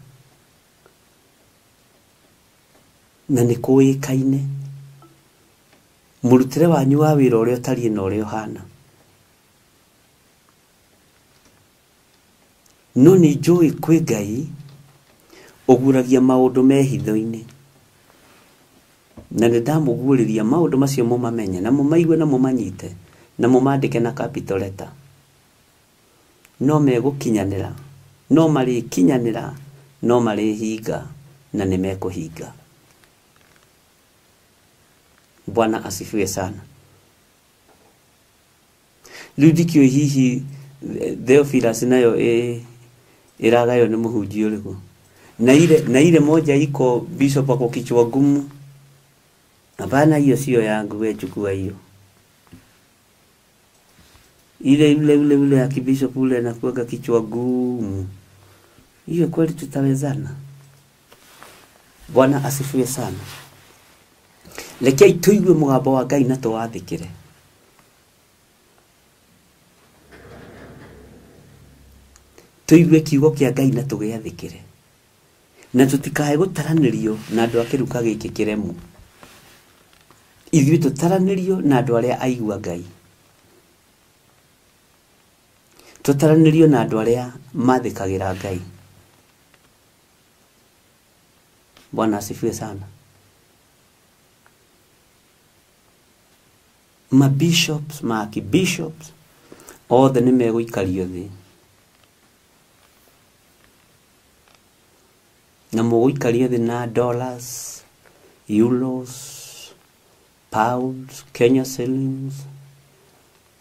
na ni kuikaine. Murutire wanyu wa wira uria utari na uria hana. No ni njui kwi Ngai oguragia maundu mehitho-ini. Na ndamuguriria maundu macio mumamenye na mumaigue na mumanyite na mumandike na capital letter. No megukinyanira, no mari kinyanira, no mari hinga na nimekuhinga. Bwana asifiwe sana. Ludikio hihi Theophilus nayo iragayo ni muhunjio riku. Na ile moja iko bishop wako kichwa gumu. Hapana, hiyo sio yangu, wewe chukua hiyo. Ile ya kibishop ule na kuweka kichwa gumu. Hiyo kweli tutawezana? Bwana asifiwe sana. Lekei tuigue mugambo wa Ngai na tuwathikire. Tuigue kiugo kia Ngai na tugiathikire. Na tutikae gutaranirio na andu akiruka giki kiremu. Ithuĩ tutaranirio na andu aria aigua Ngai. Tutaranirio na andu aria mathikagira Ngai. Bwana asifiwe sana. Ma bishops, ma archbishops, othe ni meguikario thi. Na muguikario thi na dollars, euros, pounds, Kenya shillings.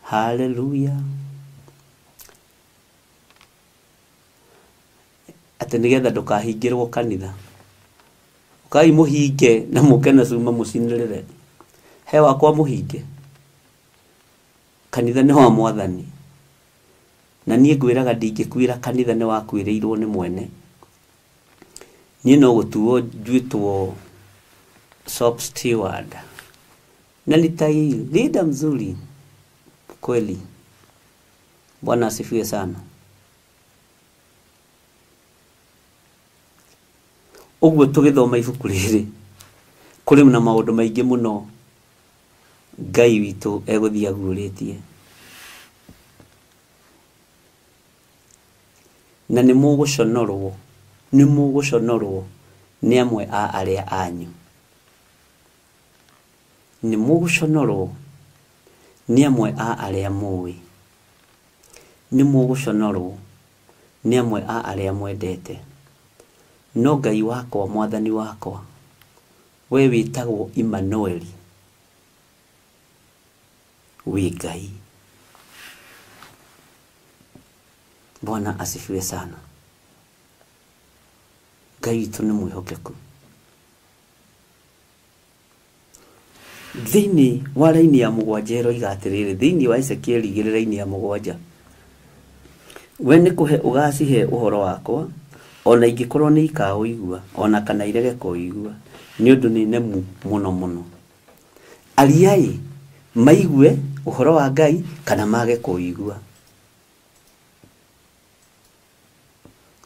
Hallelujah. Ati nigetha ndukahingirwo kanitha. Ukai muhinge na mukena cuma mucinirire. He wakwa muhinge. Kanitha ni wa Mwathani. Na niĩ ngwĩraga ndingĩkwĩra kanitha ni wakwĩrĩirwo ni mwene. Niĩ no gũtuo njuĩtwo shop steward. Na nitai leader mzuri kweli. Bwana asifiwe sana. Uguo tugithoma ibuku rĩrĩ, kũrĩ na maũndũ maingĩ mũno Ngai witũ eguthia agurĩtie. Na nĩ mũgũconorwo nĩ amwe a arĩa anyu. Nĩ mũgũconorwo nĩ amwe a arĩa mũĩ. Nĩ mũgũconorwo nĩ amwe a arĩa mwendete. No Ngai wakwa, Mwathani wakwa, we wĩtagwo Emmanuel. Wi Ngai. Bwana asifiwe sana. Ngai witũ nĩ mwĩhokeku. Thini wa raini ya mũgwanja ĩroiga atĩrĩrĩ, thĩinĩ wa Ezekiel 2:7, we nĩ kũhe ũgacihe ũhoro wakwa, ona ingĩkorwo nĩ ikaũigua, ona kana irege kũigua, nĩ ũndũ nĩ nemu mũno mũno. Ariai maigue ũhoro wa Ngai kana mage kũigua.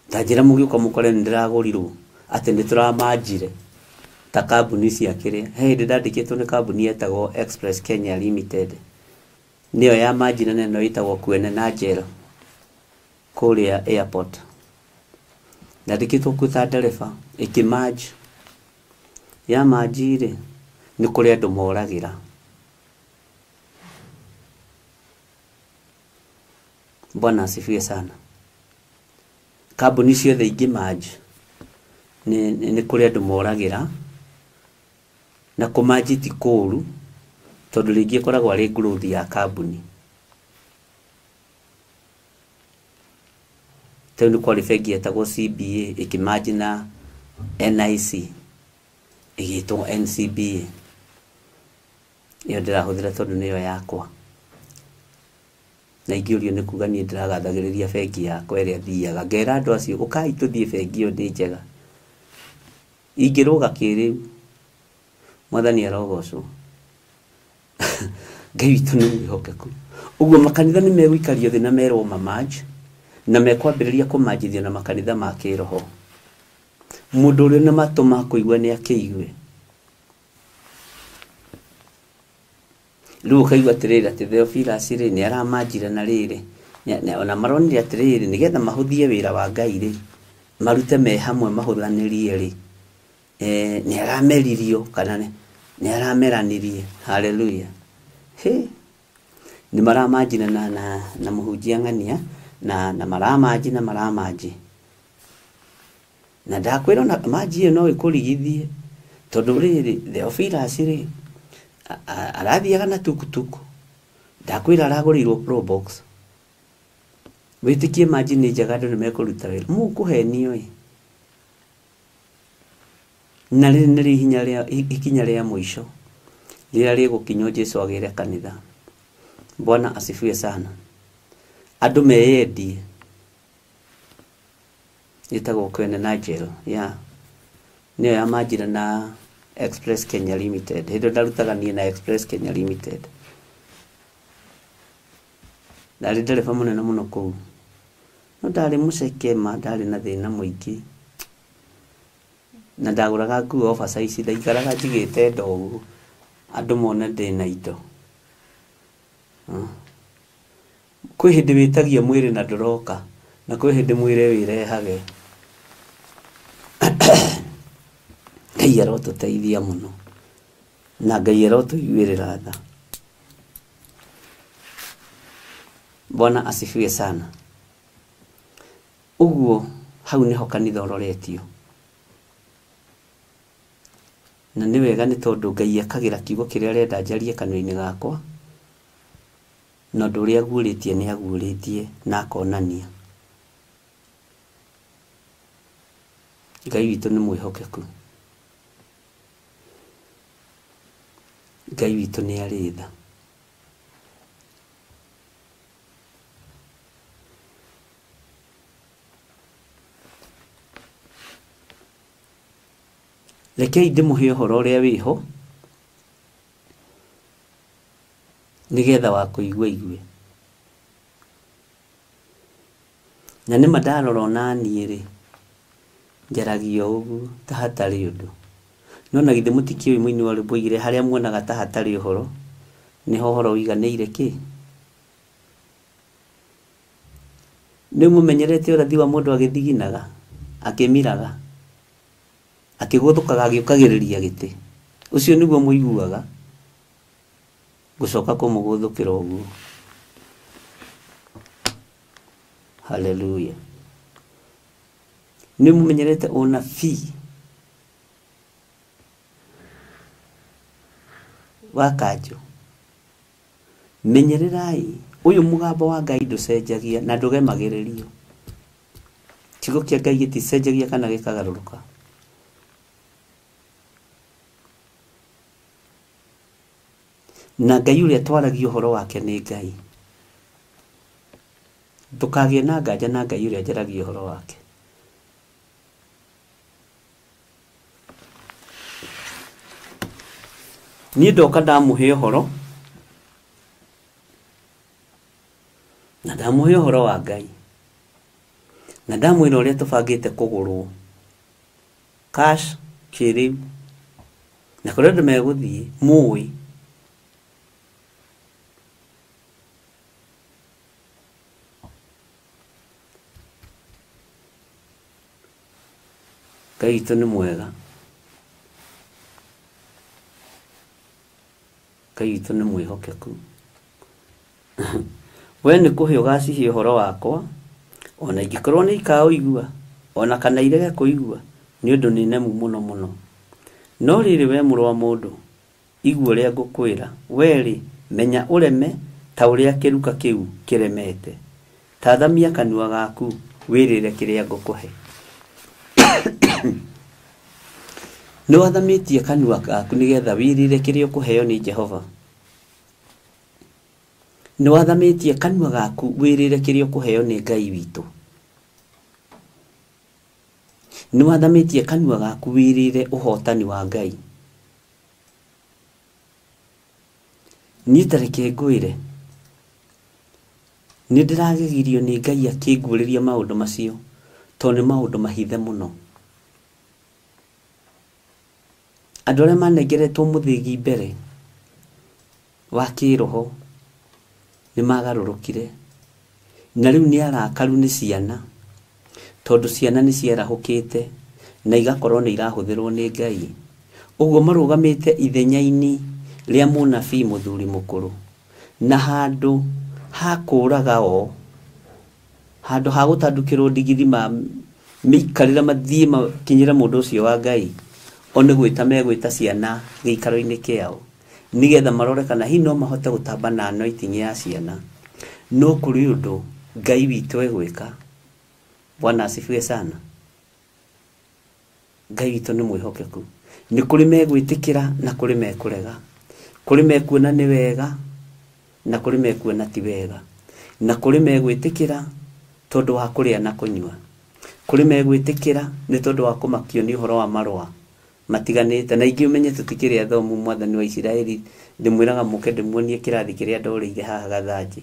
Tanjĩra mũgĩũka mũkore nĩ ndĩragũrirwo atĩ nĩ tũramanjire ta kambuni cia kĩrĩa. He hĩndĩ ndandĩkĩtwo nĩ kambuni yetagwo Express Kenya Limited, nĩyo ya manjina na ĩno ĩtagwo Kwene na Njero kũrĩa airport. Ndandĩkĩtwo kuo ta ndereba ĩkĩmanji. Ya manjire nĩ kũrĩ andũ moragĩra. Bwana asifiwe sana. Kambuni ciothe ingĩmanji nĩ kũrĩ andũ moragĩra, na kũmanji ti kũũru tondũ rĩngĩ ĩkoragwo arĩ growth ya kambuni. Tau nĩ kwarĩ bengi yetagwo CBA ĩkĩmanji na NIC ĩgĩtwo NCBA. Ĩyo ndĩrahũthĩra tondũ nĩyo yakwa, na ingĩũrio nĩ kuga niĩ ndĩragathagĩrĩria bengi yakwa ĩrĩa thiaga. Ngera andũ acio ũkai tũthiĩ bengi ĩyo nĩ njega. Ingĩrũga kĩrĩu, Mwathani arogocwo. Ngai witũ nĩ mwĩhokeku. Ũguo makanitha nĩ megũikario thĩ na merwo mamanji, na mekwambĩrĩria kũmanjithio na makanitha ma kĩroho. Mũndũ ũrĩa na matũ ma kũigua nĩ akĩigue. Rĩu ũkaigua atĩrĩrĩ atĩ Theophilus rĩ nĩ aramanjire na rĩrĩ, ona maronire atĩrĩrĩ nĩgetha mahũthie wĩra wa Ngai rĩ, marute me hamwe mahũthanĩrie rĩ, nĩ arameririo kana nĩ arameranirie. Haleluya. Nĩ maramanjina na mũhunjia ng'ania na maramanji. Na ndakwĩra ona manji ĩyo no ĩkũrigithie tondũ rĩrĩ Theophilus rĩ arathiaga na tukutuku. Ndakwĩra aragũrĩirwo Probox. Wĩtĩkie manji nĩ njega, andũ nĩ mekũruta wĩra. Mũkũhenio ĩ. Na rĩrĩ nĩ ikinya rĩa mũico rĩrĩa rĩgũkinywo Jesũ agĩre kanitha. Bwana asifiwe sana. Andũ meyendie. Ĩtagwo Kwene na Njero. Nĩyo yamanjire na Express Kenya Limited. Hĩndĩ ndarutaga niĩ na Express Kenya Limited. Ndarĩ ndereba mũnene mũno kũu. No ndarĩ mũcekema, ndarĩ na thĩna mũingĩ. Na ndagũraga nguo oversize, ndaikaraga njigĩte ndogo andũ mone ndĩna indo. Kwĩ hĩndĩ wĩtagia mwĩrĩ na ndũroka, na kwĩ hĩndĩ mwĩrĩ wĩrehage. Ngai arotũteithia mũno, na Ngai arotũiguĩrĩra tha. Bwana asifiwe sana. Ũguo hau nĩho kanitha ũroretio. Na nĩ wega nĩ tondũ Ngai akagĩra kiugo kĩrĩa arenda njarie kanua-inĩ gakwa, na ũndũ ũrĩa aguũrĩtie nĩ aguũrĩtie na akonania. Ngai witũ nĩ mwĩhokeku. Ngai witũ nĩ arĩ tha. Rekei ndĩmũhe ũhoro ũrĩa wĩho nĩgetha wa kũigua igue. Na nĩma ndarora ona niĩ rĩ njaragia ũguo ta hatarĩ ũndũ. No na githĩ mũtikĩũĩ mũini wa rwĩmbo oigire harĩa muonaga ta hatarĩ ũhoro nĩho ũhoro ũiganĩire kĩ? Nĩ mũmenyerete ũrathi wa mũndũ agĩthiginaga, akĩmiraga, akĩgũthũkaga agĩũkagĩrĩria gĩtĩ. Ũcio nĩguo mũiguaga. Gũcoka kũmũgũthũkĩra ũguo. Haleluya. Nĩ mũmenyerete ũnabii wa kanjũ. Menyererai ũyũ mũgambo wa Ngai ndũcenjagia na ndũgemagĩrĩrio. Kiugo kĩa Ngai gĩticenjagia kana gĩkagarũrũka. na Ngai uria twaragia horo wake ni Ngai. Ndukagie na nganja na Ngai uria njaragia horo wake. Ni ndoka ndamuhe horo na ndamuhe horo wa Ngai, na ndamwira uria tubangite kugurwo cash kiriu na kuria ndu meguthie muwi Ngai itu ni mwega. Ngai itu ni mwihokeku. We ni kuhe ugacihe horo wakwa, ona ingikorwo ni ikaũigua, ona kana irege kũigua, ni undu ni nemu muno muno. No riri we mũrũ wa mũndũ, igua ũrĩa ngũkwĩra, weri menya ũreme ta ũrĩa kĩruka kĩu kĩremete. Tathamia kanua gaku wĩrĩre kĩrĩa ngũkũhe. Nĩ wathamĩtie kanua gaku nĩgetha wĩrĩre kĩrĩa ũkũheo nĩ Jehova. Nĩ wathamĩtie kanua gaku wĩrĩre kĩrĩa ũkũheo nĩ Ngai witũ. Nĩ wathamĩtie kanua gaku wĩrĩre ũhotani wa Ngai. Niĩ tareke ngwĩre, nĩ ndĩragegirio nĩ Ngai akĩngũrĩria maũndũ macio, tondũ nĩ maũndũ mahithe mũno. Andũ arĩa manengeretwo mũthĩgi mbere wa kĩroho nĩ magarũrũkire, na rĩu nĩ arakaru nĩ ciana, tondũ ciana nĩ ciarahũkĩte na igakorwo nĩ irahũthĩrwo nĩ Ngai. Ũguo marũgamĩte ithenya-inĩ rĩa mũnabii mũthuri mũkũrũ, na handũ ha kũũraga o, handũ ha gũtandũkĩrwo ndigiri mĩikarĩre mathiĩ makinyĩre mũndũ ũcio wa Ngai, o nĩ gwĩta megwĩta ciana gĩikaro-inĩ kĩao, nĩgetha marore kana hihi no mahote gũtamba na anointing ya ciana. No kũrĩ ũndũ Ngai witũ egwĩka. Bwana asifiwe sana. Ngai witũ nĩ mwĩhokeku. Nĩ kũrĩ megwĩtĩkĩra na kũrĩ mekũrega. Kũrĩ mekuona nĩ wega na kũrĩ mekuona ti wega. Na kũrĩ megwĩtĩkĩra tondũ wa kũrĩa na kũnyua. Kũrĩ megwĩtĩkĩra nĩ tondũ wa kũmakio nĩ ũhoro wa marũa matiganĩte. Na ingĩ ũmenye tũtikĩrĩ athomu Mwathani wa Isiraeli, ndĩmwĩraga mũke ndĩmuonie kĩrathi kĩrĩa ndorĩire haha gathanjĩ.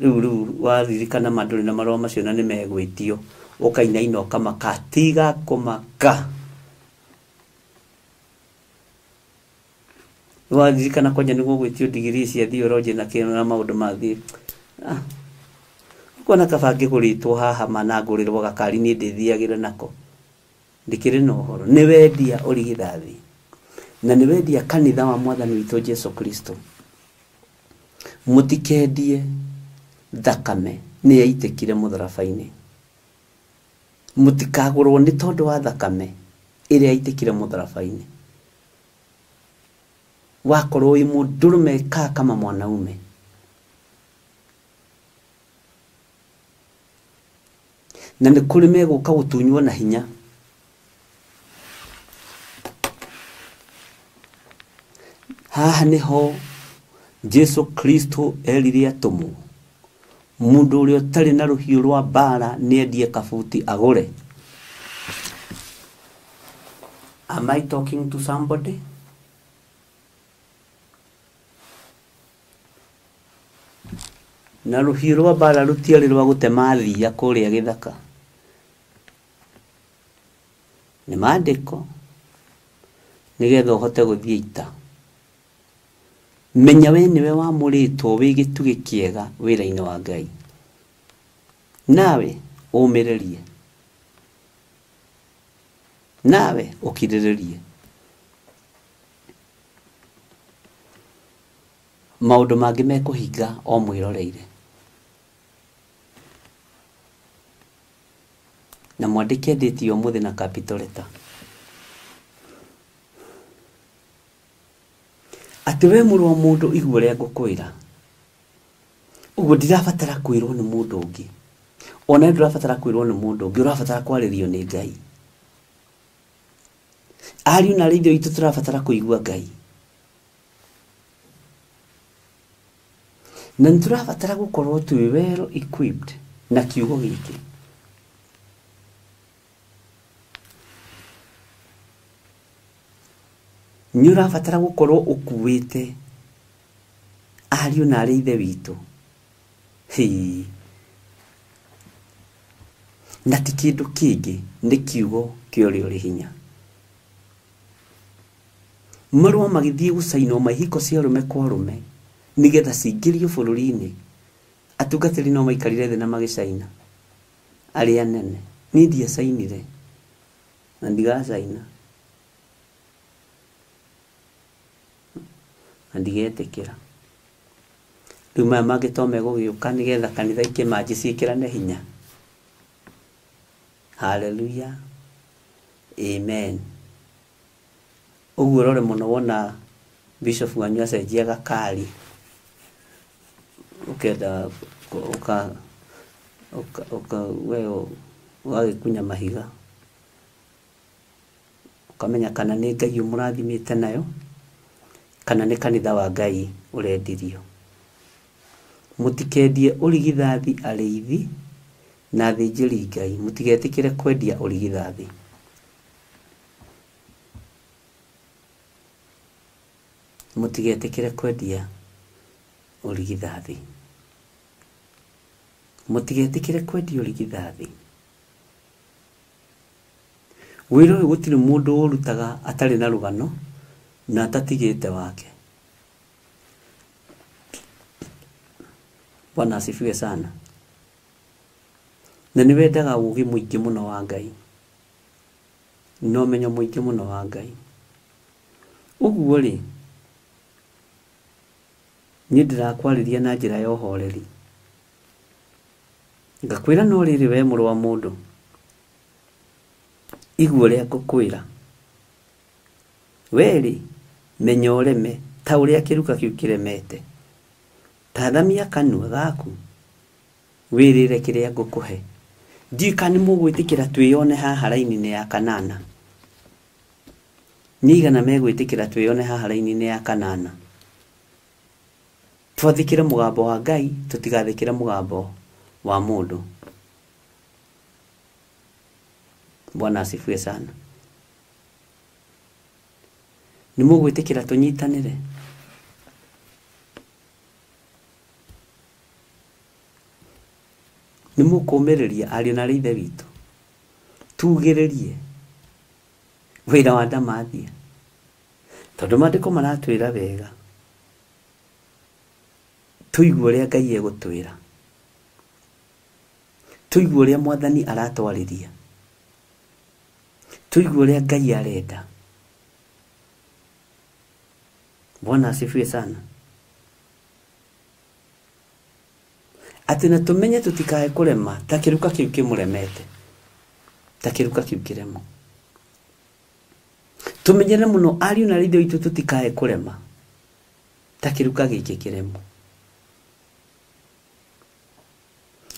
Rĩu waririkana mandũrĩ na marũa macio na nĩ megwĩtio, ũkainaina ũkamaka, tiga kũmaka. Waririkana kwanja nĩguo gwĩtio digrii cia theology na kĩno na maũndũ mathiĩ. Kuona kaba ngĩgũrĩtwo haha manangũrĩrwo gakari niĩ ndĩthiagĩra nako. Ndikĩrĩ na ũhoro. Nĩ wendia ũrigithathi, na nĩ wendia kanitha wa Mwathani witũ Jesu Kristo. Mũtikendie thakame nĩ yaitĩkire mũtharaba-inĩ. Mũtikagũrwo nĩ tondũ wa thakame ĩrĩa yaitĩkire mũtharaba-inĩ. Wakorwo wĩ mũndũrũme kaa kama mwanaume. Na nĩ kũrĩ megũka gũtunywo na hinya. Haha nĩho Jesu Kristo erire atũmwo, mũndũ ũrĩa ũtarĩ na rũhiũ rwa mbara nĩendie kabuti agũre. Am I talking to somebody? Na rũhiũ rwa mbara rũtiarĩ rwa gũtema thia kũrĩa gĩthaka. Nĩ maandĩko nĩgetha ũhote gũthiĩ ita. Menya we nĩwe wamũrĩtwo wĩ gĩtugĩ kĩega wĩra-inĩ wa Ngai. Nawe ũmĩrĩrie. Nawe ũkirĩrĩrie. Maũndũ mangĩ mekũhinga o mwĩroreire. Na mwandĩke ndĩti ũmũthĩ na capital letter. Atĩ we mũrũ wa mũndũ igua rĩa ngũkwĩra. Ũguo ndirabatara kwĩrwo nĩ mũndũ ũngĩ. Ona ndirabatara kwĩrwo nĩ mũndũ ũngĩ, ũrabatara kwarĩrio nĩ Ngai. Ariũ na aithe aitũ tũrabatara kũigua Ngai. na niturabatara gukorwo twi well equipped na kiugo giki. Nĩũrabatara gukorwo ukuwite ariũ na arĩ ithe witũ. Na ti kĩndũ kĩngĩ, nĩ kiugo kĩa ũrĩa ũrĩ hinya. Marũa magĩthiĩ gũcainwo mahiko cia arũme kwa arũme nĩgetha cingĩrio bũrũri-inĩ, atungatĩri no maikarire thĩ na magĩcaina. Arĩa anene niĩ ndiacainire na ndigacaina na ndigetĩkĩra. Rĩu maya mangĩ to megũgĩũka nĩgetha kanitha ikĩmanjĩ ciĩkĩrane hinya. Hallelujah. Amen. Ũguo rore mũno wona bishop wanyu acenjia gakari, ukenda wewe wagĩkunya mahiga, ukamenya kana nĩ Ngai mũrathimĩte nayo kana nĩ kanitha wa Ngai ũrendirio. Mũtikendie ũrigithathi arĩithi na athĩnjĩri Ngai, mũtigetĩkĩre kwendia ũrigithathi. Mũtigetĩkĩre kwendia ũrigithathi. Mũtigetĩkĩre kwendia ũrigithathi. Wĩra ũyũ gũtirĩ mũndũ ũrutaga atarĩ na rũgano na atatigĩte wake. Bwana asifiwe sana. Na nĩwendaga ũũgĩ mũingĩ mũno wa Ngai, no ũmenyo mũingĩ mũno wa Ngai. Ũguo rĩ, niĩ ndĩrakwarĩria na njĩra ya ũhoreri, ngakwĩra no rĩrĩ we mũrũ wa mũndũ, igua ũrĩa ngũkwĩra. Weri menya ũreme ta ũrĩa kĩruka kĩu kĩremete. Tathamia kanua gaku wĩrĩre kĩrĩa ngũkũhe. Ndika nĩ mũgwĩtĩkĩra twĩone haha raini-inĩ ya kanana. Nĩigana megwĩtĩkĩra twĩone haha raini-inĩ ya kanana. Twathĩkĩre mũgambo wa Ngai, tũtigathĩkĩre mũgambo wa mũndũ. Bwana asifiwe sana. Nĩ mũgwĩtĩkĩra tũnyitanĩre. Nĩ mũkũmĩrĩria ariũ na arĩ ithe witũ. Tugĩrĩrie wĩra wa ndamathia, tondũ maandĩko maratwĩra wega. Tũigue ũrĩa Ngai egũtwĩra, tũigue ũrĩa Mwathani aratwarĩria, tũigue ũrĩa Ngai arenda. Bwana asifiwe sana. Atĩ na tũmenye tũtikae kũrema ta kĩruka kĩu kĩmũremete, ta kĩruka kĩu kĩremo. Tũmenyere mũno ariũ na arĩ ithe witũ tũtikae kũrema ta kĩruka gĩkĩ kĩremo.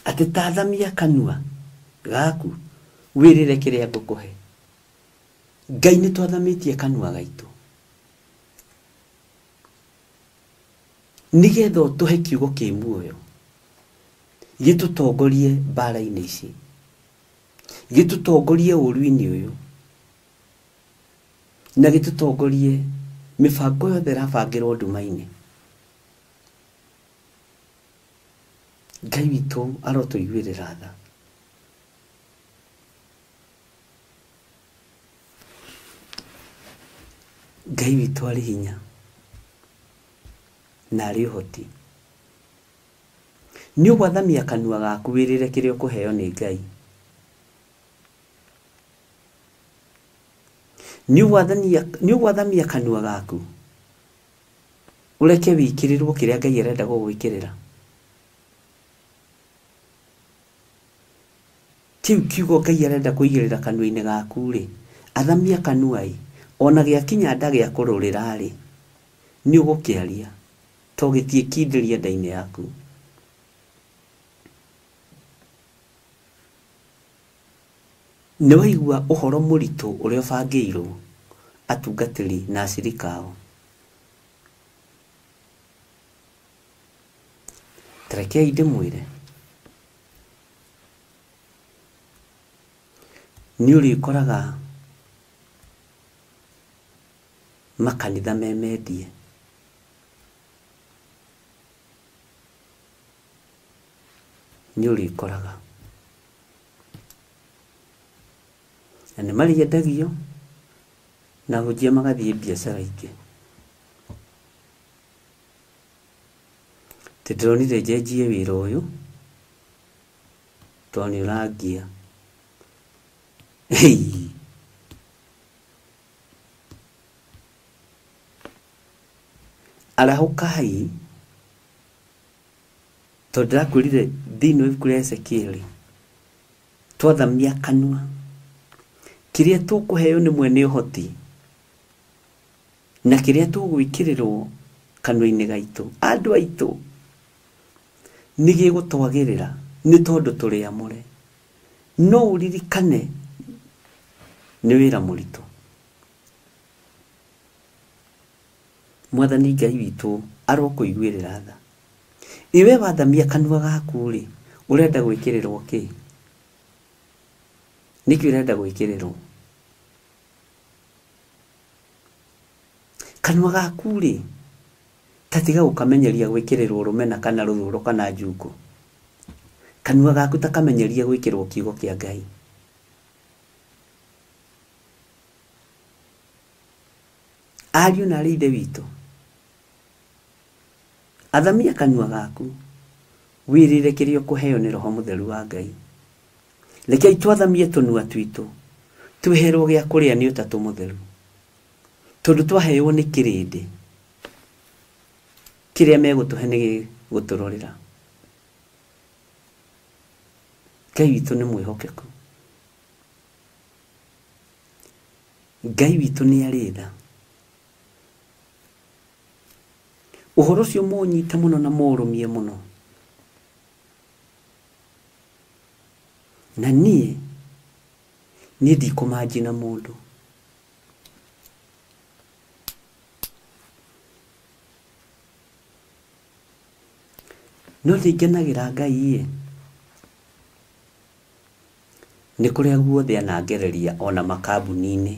Atĩ tathamia kanua gaku wĩrĩre kĩrĩa ngũkũhe. Ngai nĩ twathamĩtie kanua gaitũ nĩgetha ũtũhe kiugo kĩ muoyo, gĩtũtongorie mbara-inĩ ici, gĩtũtongorie ũũru-inĩ ũyũ, na gĩtũtongorie mĩbango yothe ĩrabangĩrwo nduma-inĩ. Ngai witũ arotũiguĩrĩra tha. Ngai witũ arĩ hinya na arĩ ũhoti. Nĩ ũgwathamia kanua gaku wĩrĩre kĩrĩa ũkũheo nĩ Ngai. Nĩ ũgwathamia kanua gaku ũreke wĩkĩrĩrwo kĩrĩa Ngai arenda gũgwĩkĩrĩra. Kĩu kiugo Ngai arenda kũigĩrĩra kanua-inĩ gaku rĩ, athamia kanua ĩ, ona gĩakinya nda gĩa kũrũrĩra rĩ, nĩ ũgũkĩaria to gĩtiĩkindĩria nda-inĩ yaku. Nĩ waigua ũhoro mũritũ ũrĩa ũbangĩirwo atungatĩri na acirika ao. tarekei ndimwire ni urikoraga makanitha memendie ni urikoraga na nĩ mariendagio na hujia magathie biashara ingĩ tĩtĩronire njenjie wĩra ũyũ tondũ nĩ ũrangia arahukai tondũ ndĩrakwĩrire thĩinĩ wa ibuku rĩa Ezekieli twathamia kanua kĩrĩa tũkũheo nĩ mwene ũhoti na kĩrĩa tũgwĩkĩrĩrwo kanua-inĩ gaitũ andũ aitũ nĩ gĩgũtwagĩrĩra nĩ tondũ tũrĩ amũre no ũririkane nĩ wĩra mũritũ Mwathani Ngai witũ arokũiguĩrĩra tha iwe wathamia kanua gaku rĩ ũrenda gwĩkĩrĩrwo kĩ nĩkĩ ũrenda gwĩkĩrĩrwo kanua gaku rĩ tatiga ũkamenyeria gwĩkĩrĩrwo rũmena kana rũthũro kana njungu kanua gaku takamenyeria gwĩkĩrwo kiugo kĩa Ngai ariũ na arĩ ithe witũ athamia kanua gaku wĩrĩre kĩrĩa ũkũheo nĩ Roho Mũtheru wa Ngai rekei twathamie tũnua twitũ tweherwo gĩa kũrĩa nĩ Ũtatũ Mũtheru tondũ twaheo nĩ kĩrĩndĩ kĩrĩa megũtũhe nĩ gũtũrorera Ngai witũ nĩ mwĩhokeku Ngai witũ nĩ arĩ tha ũhoro ũcio mũnyite mũno na mũrũmie mũno na niĩ ndikũmanjina mũndũ no ndĩngenagĩra Ngai nĩ kũrĩa guothe anangereria ona makambuni-inĩ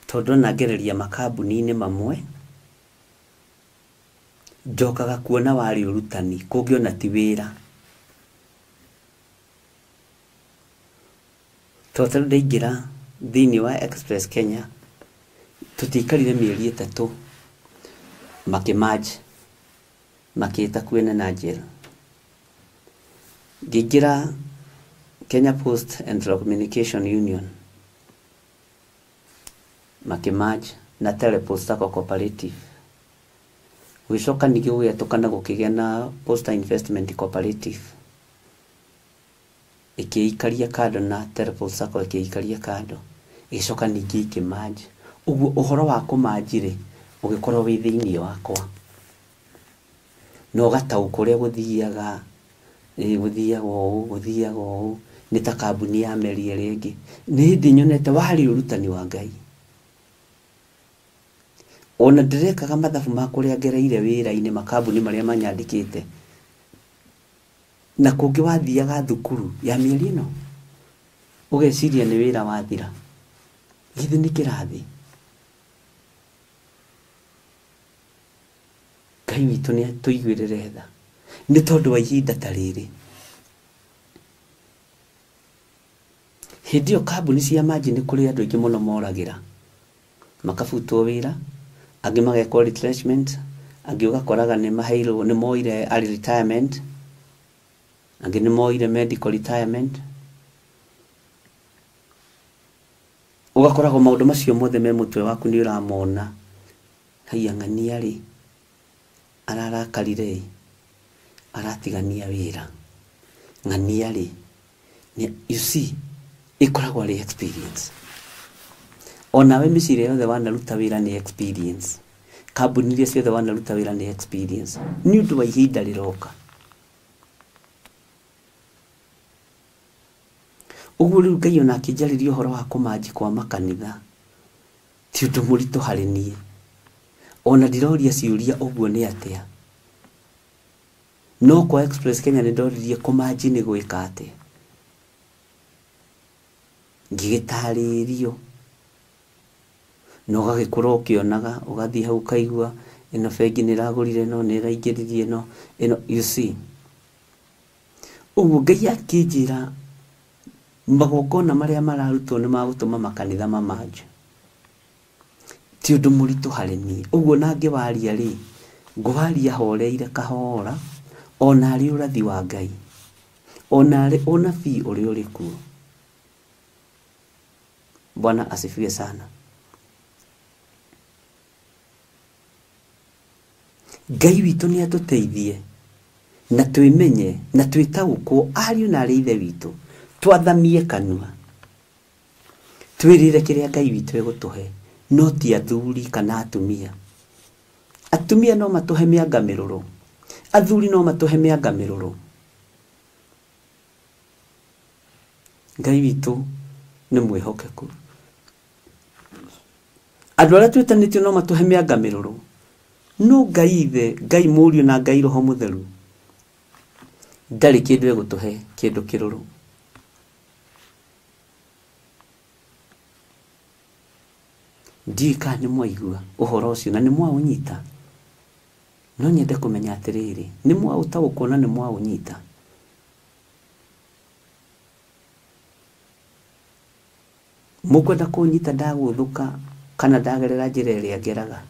tondũ anangereria makambuni-inĩ mamwe njokaga kuona warĩ ũrutani kũngĩona ti wĩra tondũ ndaingĩra thĩinĩ wa Express Kenya tũtikarire mĩeri 3 makimaji makĩta kwene na njĩra ngĩingĩra Kenya Post and Telecommunication Union makimaji na Telepost Sacco Cooperative gũcoka ningĩ gũgĩatũkana gũkĩgĩa na Posta Investment Cooperative ĩkĩikaria kando na Telepost Sacco ĩkĩikaria kando ĩgĩcoka ningĩ ikĩmaji ũguo ũhoro wa kũmanjire ũgĩkorwo wĩ thĩinĩ wakwa no gataũkũ ũrĩa gũthiaga ũũ nĩ ta kambuni ya meri ĩrĩa ĩngĩ nĩ hĩndĩ nyonete warĩ ũrutani wa Ngai ona ndĩrekaga mathabu ma kũrĩa ngereire wĩra-inĩ makambuni marĩa manyandĩkĩte na kũngĩ wathiaga thukuru ya mĩeri ĩno ũgeciria nĩ wĩra wathira githĩ nĩ kĩrathi Ngai witũ nĩ atũiguĩrĩre tha nĩ tondũ wa ihinda ta rĩrĩ hĩndĩ ĩyo kambuni cia maji nĩ kũrĩ andũ aingĩ mũno moragĩra makabutwo wĩra angĩ magekwo retrenchment angĩ ũgakoraga nĩ moire early retirement angĩ nĩ moire medical retirement ũgakoraga maũndũ macio mothe me mũtwe waku nĩ ũramona haiya ng'ania rĩ ararakarire aratigania wĩra ng'ania rĩ you see ĩkoragwo arĩ experience onawe mĩciri yothe wanaruta wĩra nĩ experience kambuni iria ciothe wanaruta wĩra nĩ experience nĩ ũndũ wa ihinda rĩroka ũguo rĩu Ngai ona akĩnjarĩria ũhoro wa kũmanji kwa makanitha ti ũndũ mũritũ harĩ niĩ ona ndiroria ciuria uguo ni atia no kwa Express Kenya ni ndoririe kumanji ni gwika atia ngigitaririo no gagikura ukionaga ugathie hau kaigua ino bengi ni ragurire no ni raingiririe no ino you see uguo Ngai akinjira magongona maria mararutwo ni magutuma makanitha mamanje ti undu muritu hari ni uguo nangi waria ri ngwaria horeire kahora ona ari urathi wa Ngai ona ari unabii uri uriku. Bwana asifiwe sana. Ngai witu ni atuteithie na twimenye na twitaukwo ariu na ari ithe witu twathamie kanua twirire kiria Ngai witu egutuhe no ti athuri kana atumia. Atumia no matuhe mianga miruru, athuri no matuhe mianga miruru. Ngai witu ni mwihokeku. Andu aria twitanitio no matuhe mianga miruru no Ngai ithe, Ngai Muriu na Ngai Roho Mutheru ndari kindu egutuhe kindu kiruru. Ndika ni mwaigua uhoro ucio na ni mwaunyita no nyende kumenya atiriri ni mwautaukwo na ni mwaunyita. Mukwenda kunyita ndaguthuka kana ndagerera njira iria ngeraga.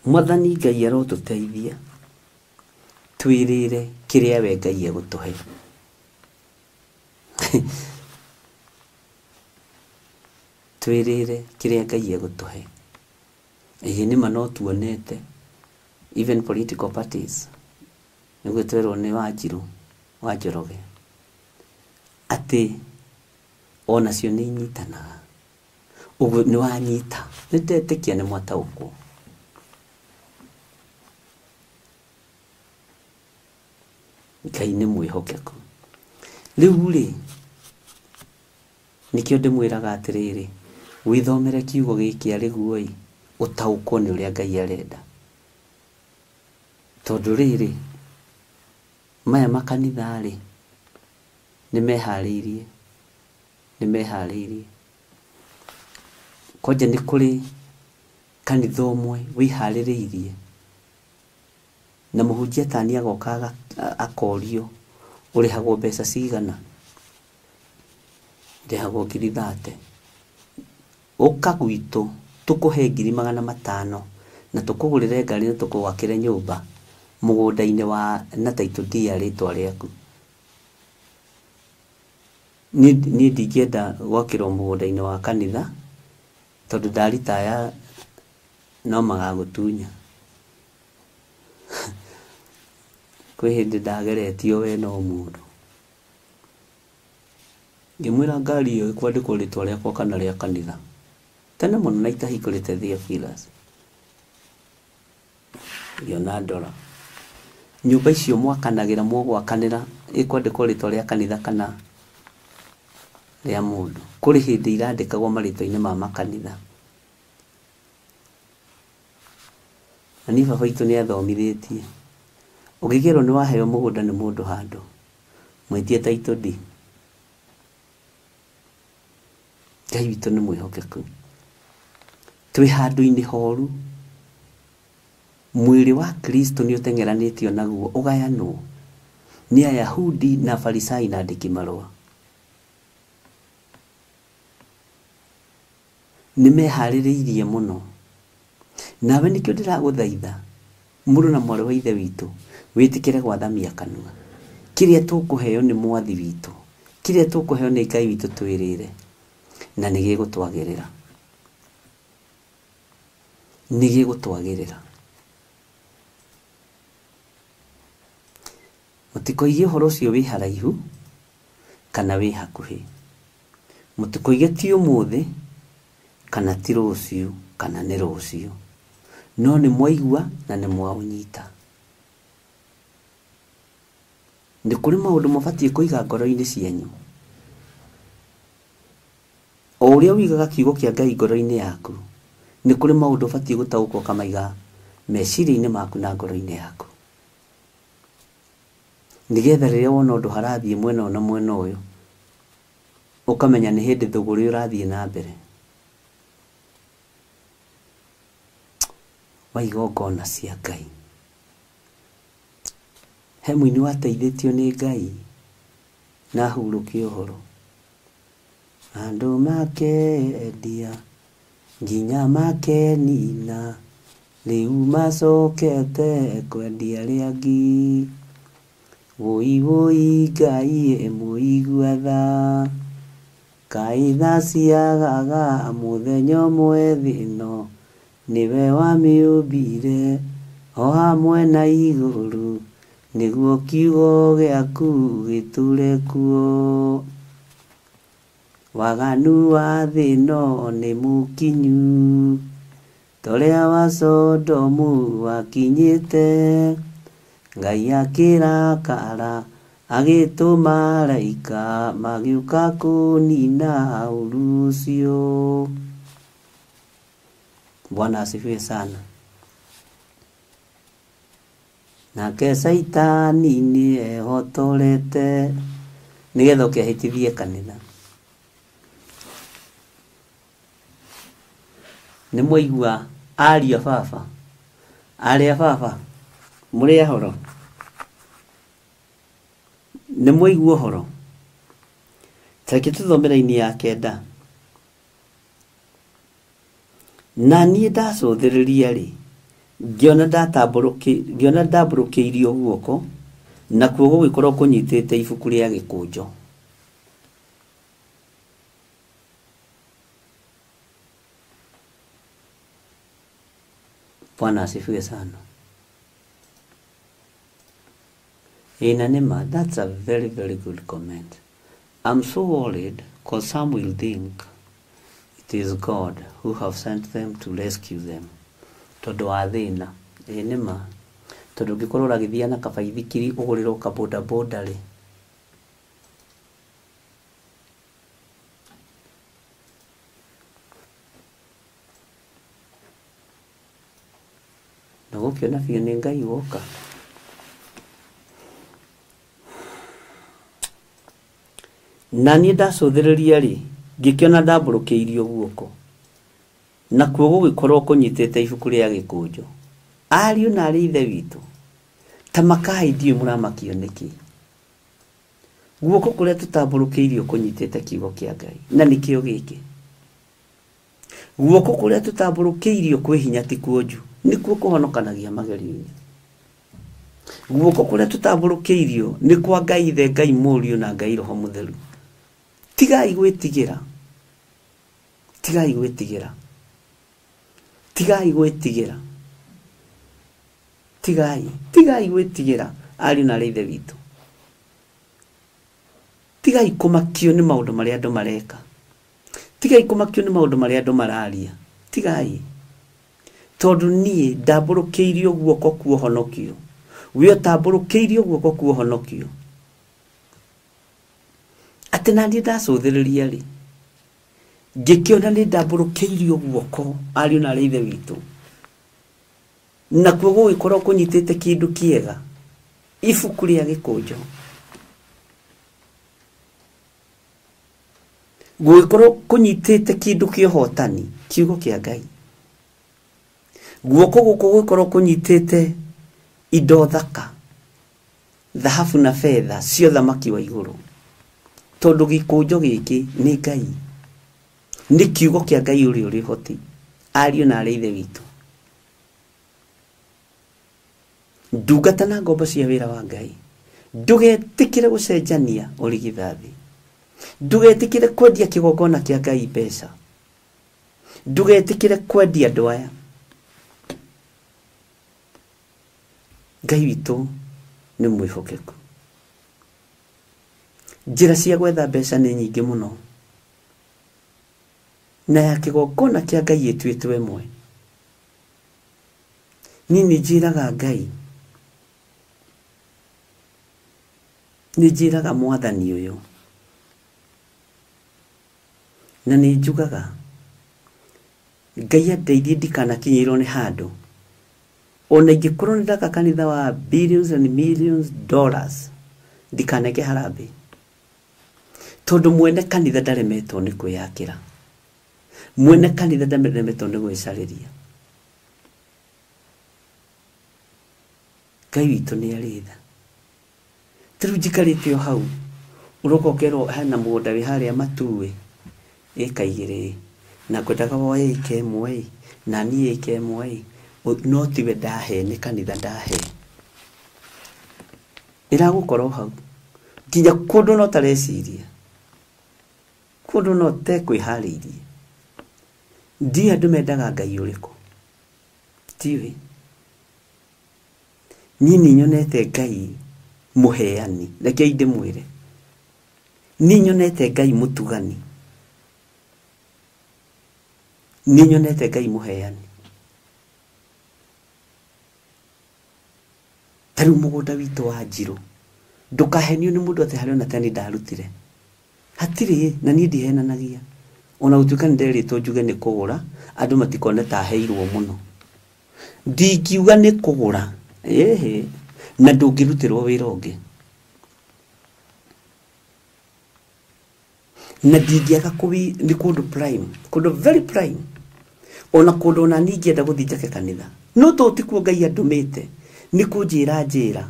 Mwathani Ngai arotuteithia twirire kiria we Ngai egutuhe. Twirire kiria Ngai egutuhe. Iyi ni mano tuonete even political parties nigwetwerwo ni Wanjiru wa Njoroge ati ona cio ni nyitanaga uguo ni wanyita nitetekia ni mwataukwo. Ngai ni mwihokeku. Riu ri nikio ndimwiraga atiriri withomere kiugo giki ari guoi utaukwo ni uria Ngai arenda. Tondu riri maya makanitha ri ni mehariirie koja ni kuri kanitha umwe wihaririirie na muhunjia tani agokaga akorio urihagwo mbeca cigana ndihagwo 30 uka gwitu tukuhe 500 na tukugurire ngari na tukugwakire nyumba mugunda-ini wa na title deed ritwa riaku. Ni ndingenda gwakirwo mugunda-ini wa kanitha tondu ndaritaya no magagutunya. Kwi hindi ndageretio we no mundu ngimwira ngari iyo ikwandikwo ritwa riakwa kana ria kanitha tene muno na itahikurite Theophilus yona ndora nyumba icio mwakanagira mwogwakanira ikwandikwo ritwa ria kanitha kana ria mundu. Kuri hindi irandikagwo maritwa-ini ma makanitha. Ani baba itu ni athomithitie ugigerwo ni waheo mugunda ni mundu handu mwitie title deed. Ngai witu ni mwihokeku. Twi handu-ini horu mwiri wa Kristo ni utengeranitio naguo ugayanwo ni Ayahudi na Farisai na andiki marua. Ni mehaririirie muno nawe nikio ndiraguthaitha muru na mwari wa ithe witu witikire gwathamia kanua. Kiria tukuheo ni mwathi witu, kiria tukuheo ni Ngai witu twirire na nigigutwagirira, nigigutwagirira. Mutikoige horo ucio wi haraihu kana wi hakuhi. Mutikoige ti umuthi kana ti rucio kana ni rucio no ni mwaigua na ni mwaunyita. Ndi kuri maundu mabatie kuiga ngoro-ini cianyu o uria wigaga kiugo kia Ngai ngoro-ini yaku nĩ kũrĩ maũndũ ũbatiĩ gũtaũkwo kamaiga meciria-inĩ maku na ngoro-inĩ yaku, nĩgetha rĩrĩa wona ũndũ harathiĩ mwena ũyũ na mwena ũyũ ũkamenya nĩ hĩndĩ thũgũrĩ ũrathiĩ na mbere. Wa igongona cia Ngai, he mũini wateithĩtio nĩ Ngai na ahurũkie ũhoro, andũ makendia nginya makenina, rĩu macokete kwendia arĩa angĩ. Woi woi Ngai mũigua tha, kaĩ tha ciagaga mũthenya ũmwe thĩ ĩno, nĩwe wamĩũmbire o hamwe na igũrũ, nĩguo kiugo gĩaku gĩtũre kuo. Waganu wa thĩ ĩno nĩ mũkinyu, torĩa wa Sodomu wakinyĩte, Ngai akĩrakara agĩtũma araika magĩũka kũnina ũru ũcio. Bwana asifiwe sana. Nake Saitani nĩ ehotorete nĩgetha ũkĩhĩtithie kanitha. Nĩ mwaigua ariũ a baba, arĩ a baba, mũrĩ ahoro? Nĩ mwaigua ũhoro? Reke tũthomere-inĩ ya 9. Na niĩ ndacũthĩrĩria rĩ, ngĩona ndambũrũkĩirio guoko, nakuo gũgĩkorwo kũnyitĩte ibuku rĩa gĩkũnjo. Bwana asifiwe sana. Ina nima, that's a very very good comment. I'm so worried because some will think it is God who have sent them to rescue them. Tondũ wa thĩna, nĩma, tondũ ngĩkorwo ũragĩthia na kabaithikiri ũgũrĩrwo kaboda boda rĩ, na gũkĩona biũ nĩ Ngai woka. Na niĩ ndacũthĩrĩria rĩ, ngĩkĩona ndambũrũkĩirio guoko, nakuo gũgĩkorwo kũnyitĩte ibuku rĩa gĩkũnjo. Ariũ na arĩ ithe witũ, ta makaĩ ndiũ mũramakio nĩkĩ? Guoko kũrĩa tũtambũrũkĩirio kũnyitĩte kiugo kĩa Ngai, na nĩkĩo gĩkĩ. Guoko kũrĩa tũtambũrũkĩirio kwĩ hinya ti kuonju, nĩkuo kũhonokanagia magerio-inĩ. Guoko kũrĩa tũtambũrũkĩirio nĩ kwa Ngai ithe, Ngai mũriũ na Ngai roho mũtheru. Tigai gwĩtigĩra, tigai gwĩtigĩra, tigai gwĩtigĩra, tigai gwĩtigĩra ariũ na arĩ ithe witũ. Tigai kũmakio nĩ maũndũ marĩa andũ mareka, tigai kũmakio nĩ maũndũ marĩa andũ mararia, tigai. Tondũ niĩ ndambũrũkĩirio guoko kuohonokio, we ũtambũrũkĩirio guoko kuohonokio. Atĩ na niĩ ndacũthĩrĩria rĩ, ngĩkĩona nĩ ndambũrũkĩirio guoko ariũ na arĩ ithe witũ, nakuo gũgĩkorwo kũnyitĩte kĩndũ kĩega, ibuku rĩa gĩkũnjo. Gũgĩkorwo kũnyitĩte kĩndũ kĩa ũhotani, kiugo kĩa Ngai. Guoko gũkũ gũgĩkorwo kũnyitĩte indo thaka, thahabu na fedha cia ũthamaki wa igũrũ. Tondũ gĩkũnjo gĩkĩ nĩ Ngai, nĩ kiugo kĩa Ngai ũrĩa ũrĩ ũhoti, ariũ na arĩ ithe witũ. Ndungata na ngombo cia wĩra wa Ngai, ndũgetĩkĩre gũcenjania ũrigithathi, ndũgetĩkĩre kwendia kĩgongona kĩa Ngai mbeca, ndũgetĩkĩre kwendia andũ aya. Ngai witũ nĩ mwĩhokeku. Njĩra cia gwetha mbeca nĩ nyingĩ mũno, na ya kĩgongona kĩa Ngai ĩtuĩtwo ĩmwe. Niĩ nĩnjĩraga Ngai, nĩnjĩraga Mwathani ũyũ, na nĩnjugaga Ngai andeithie ndikanakinyĩrwo nĩ handũ ona ingĩkorwo nĩ ndaka kanitha wa billions and millions dollars ndikaneke harambĩ, tondũ mwene kanitha ndaremetwo nĩ kwĩyakĩra, mwene kanitha ndaremetwo nĩ gwĩcarĩria. Ngai witũ nĩ arĩ tha. Tarĩu njikarĩte o hau ũroka ũkerwo hena mũgũnda wĩ harĩa Matuĩ ĩka 2 na ngwendaga woe ĩka 1 na niĩ ĩka 1, no tiwe ndahe, nĩ kanitha ndahe. Ĩragũkorwo hau nginya kũndũ no tareciria, kũndũ no tekwĩharĩirie. Ndiĩ andũ mendaga Ngai ũrĩkũ, tiwe. Niĩ nĩnyonete Ngai mũheani, rekei ndĩmwĩre, niĩ nyonete Ngai mũtugani, niĩ nyonete Ngai mũheani. Tarĩu mũgũnda witũ wa Njirũ ndũkahenio nĩ mũndũ atĩ harĩ ona tani ndarutire, hatirĩ, na niĩ ndihenanagia. Ona gũtuĩka nĩ nderĩtwo njuge nĩ kũgũra, andũ matikone ta heirwo mũno. Ndingiuga nĩ kũgũra, na ndũngĩrutĩrwo wĩra ũngĩ, na ndingĩaga nĩ kũndũ prime, kũndũ very prime, ona kũndũ ona niĩ ingĩenda gũthiĩ njake kanitha, no to tikuo Ngai andũmĩte, nĩ kũnjĩra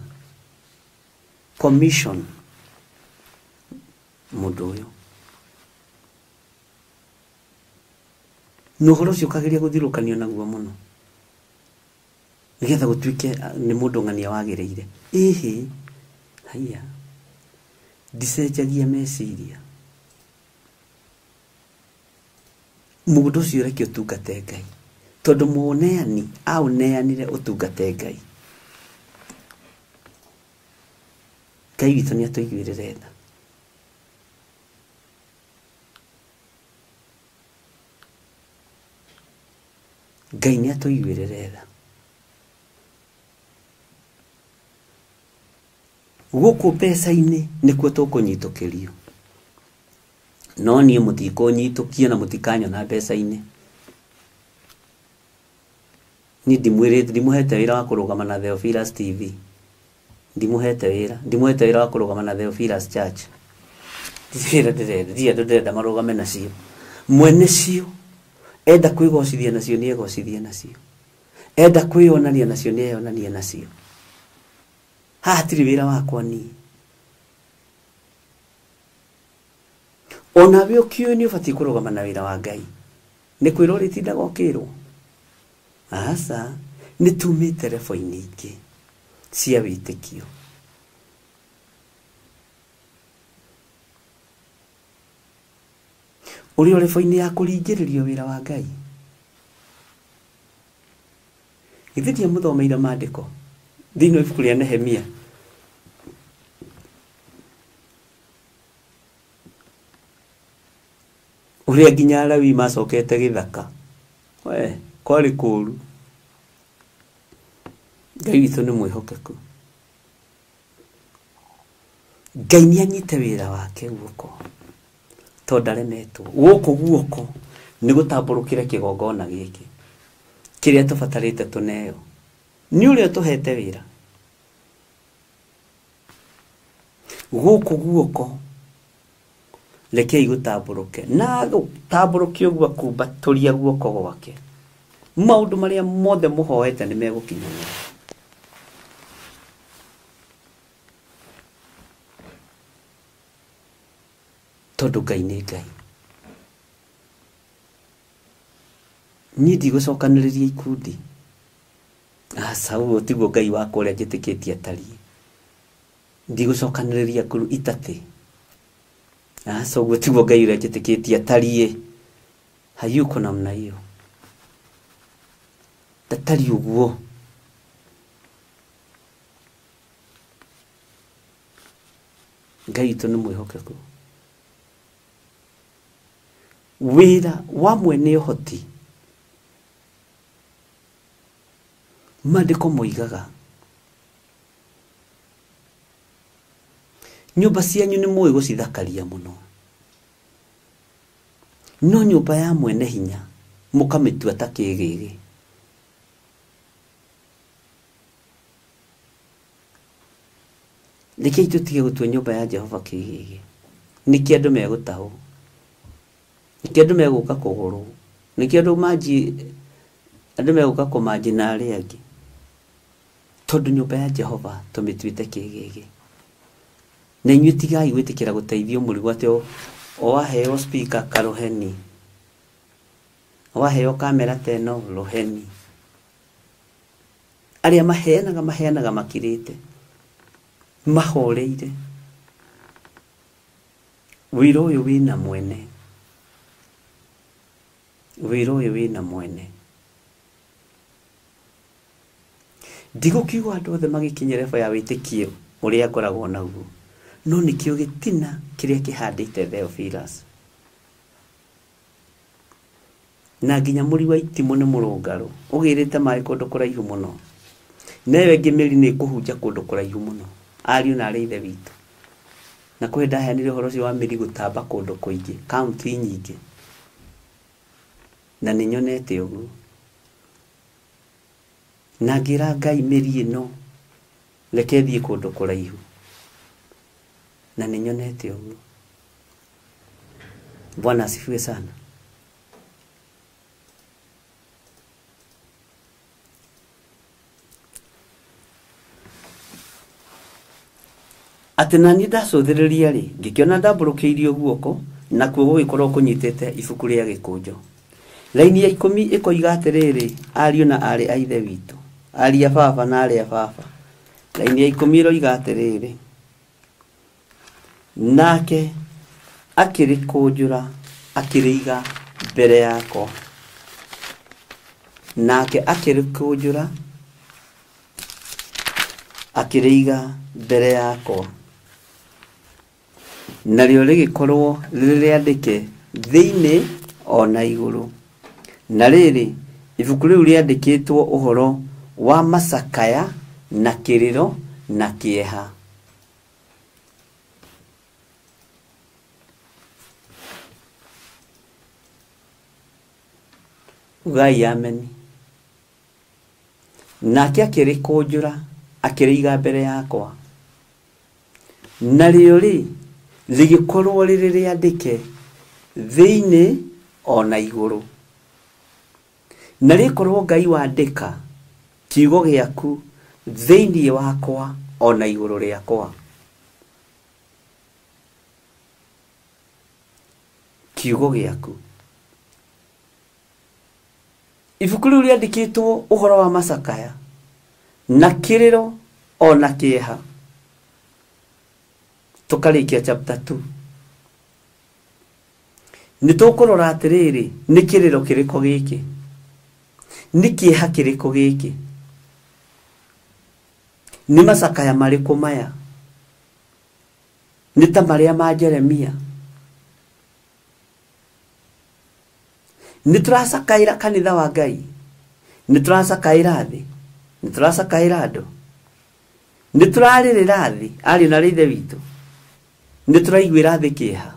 commission mũndũ ũyũ. Na ũhoro ũcio ũkagĩria gũthirũkanio naguo mũno, nĩgetha gũtuĩke nĩ mũndũ ng'ania wagĩrĩire. Haiya, ndicenjagia meciria. Mũndũ ũcio reke ũtungate Ngai, tondũ mũneani aũneanire ũtungate Ngai. Ngai witũ nĩ atũiguĩrĩre tha. Ngai nĩ atũiguĩrĩre tha. Gũkũ mbeca-inĩ nĩkuo tũkũnyitũkĩrio, no niĩ mũtikũnyitũkia na mũtikanyona mbeca-inĩ. Niĩ ndimũhete wĩra wa kũrũgama na Theophilus TV, ndimũhete wĩra wa kũrũgama na Theophilus Church. Ndiĩ andũ ndĩrenda marũgame nacio, mwene cio enda kwĩgocithia nacio nĩ egocithie nacio, enda kwĩonania nacio nĩ eyonanie nacio. Haha hatirĩ wĩra wakwa niĩ. Onawe ũkĩũĩ nĩ ũbatiĩ kũrũgama na wĩra wa Ngai, nĩ kwĩrwo rĩtindaga ũkĩrwo. Aca, nĩ tumĩte rebo-inĩ ingĩ cia wĩtĩkio. Ũrĩ o rebo-inĩ ya kũringĩrĩrio wĩra wa Ngai. Githĩ ndiamũthomeire maandĩko thĩinĩ wa ibuku rĩa Nehemia? Ũrĩa nginya Alawii macokete gĩthaka, kwarĩ kũũru. Ngai witũ nĩ mwĩhokeku. Ngai nĩ anyite wĩra wake guoko, tondũ ndaremetwo. Gũkũ guoko nĩ gũtambũrũkĩre kĩgongona gĩkĩ kĩrĩa tũbatarĩte tũneo, nĩ ũrĩa tũhete wĩra. Gũkũ guoko rekei gũtambũrũke, na gũtambũrũke ũguo kumbatũria guoko gwake, maũndũ marĩa mothe mũhoete nĩ megũkinyanĩra. Tondũ Ngai nĩ Ngai. Niĩ ndigũcokanĩrĩria ikundi. Aca, ũguo tiguo Ngai wakwa ũrĩa njĩtĩkĩtie atariĩ. Ndigũcokanĩrĩria itatĩ. Aca, ũguo tiguo Ngai ũrĩa njĩtĩkĩtie atariĩ. Hayuko namna hiyo. Ndatari ũguo. Ngai witũ nĩ mwĩhokeku. Wĩra wa mwene ũhoti, maandĩko moigaga nyũmba cianyu nĩ mũĩ gũcithakaria mũno, no nyũmba ya mwene hinya mukamitua ta kĩgĩgĩ. Nĩkĩo tũtige gũtua nyũmba ya Jehova kĩgĩgĩ. Nĩkĩo andũ megũtahwo, nĩkĩo andũ megũka kũgũrwo, nĩkĩo andũ megũka kũmanji na arĩa angĩ, tondũ nyũmba ya Jehova tũmĩtuĩte kĩgĩgĩ. Na inyuĩ tigai gwĩtĩkĩra gũteithio mũrigo atĩ waheo speaker karoheni, waheo kamera teno roheni. Arĩa maheanaga makirĩte, mahoreire. Wĩra ũyũ wĩna mwene, wĩra ũyũ wĩna mwene. Ndigũkiuga andũ othe magĩkinya level ya wĩtĩkio ũrĩa ngoragwo naguo, no nĩkĩo gĩtina kĩrĩa kĩhandĩte Theophilus. Na nginya mũri wa itimũ nĩ mũrũngarũ, ũgĩrĩte maĩ kũndũ kũraihu mũno, nawe ĩngĩ mĩri nĩ kũhunja kũndũ kũraihu mũno. Ariũ na arĩa ithe witũ, na kũrĩ ndaheanire ũhoro ũcio wa mĩri gũtamba kũndũ kũingĩ, kaunti nyingĩ, na nĩ nyonete ũguo. Na ngĩra Ngai mĩri ĩno reke thiĩ kũndũ kũraihu, na nĩ nyonete ũguo. Bwana asifiwe sana. Atĩ nani ndacũthĩrĩria rĩ, ngĩkĩona ndambũrũkĩirio guoko, na kuo gũgĩkorwo kũnyitĩte ibuku rĩa gĩkũnjo. Raini ya 10 ĩkoiga atĩrĩrĩ, ariũ na arĩ a ithe witũ, ariũ a baba na arĩ a baba. Raini ya 10 ĩroiga atĩrĩrĩ, nake akĩrĩkũnjũra akĩrĩiga mbere yakwa. Nake akĩrĩkũnjũra akĩrĩiga mbere yakwa. Narĩo rĩgĩkorwo rĩrĩandĩke thĩinĩ ona igũrũ. Na rĩrĩ, ibuku rĩu rĩandĩkĩtwo ũhoro wa macakaya na kĩrĩro na kĩeha. Ugai amen. Nake akĩrĩkũnjũra akĩrĩiga mbere yakwa. Narĩo rĩ, rĩgĩkorwo rĩrĩ rĩandĩke thĩinĩ ona igũrũ. Na rĩkorwo Ngai wandĩka kiugo gĩaku thĩinĩ wakwa ona igũrũ rĩakwa. Kiugo gĩaku. Ibuku rĩu rĩandĩkĩtwo ũhoro wa macakaya na kĩrĩro ona kĩeha. Tũkarĩkia chapter 2. Nĩtũkũrora atĩrĩrĩ, nĩ kĩrĩro kĩrĩkũ gĩkĩ, nĩ kĩeha kĩrĩkũ gĩkĩ, nĩ macakaya marĩkũ maya, nĩ ta marĩa ma Jeremia. Nĩtũracakaĩra kanitha wa Ngai, nĩtũracakaĩra thĩ, nĩtũracakaĩra andũ, nĩtũrarĩrĩra thĩ, ariũ na ithe witũ, nĩtũraiguĩra thĩ kĩeha.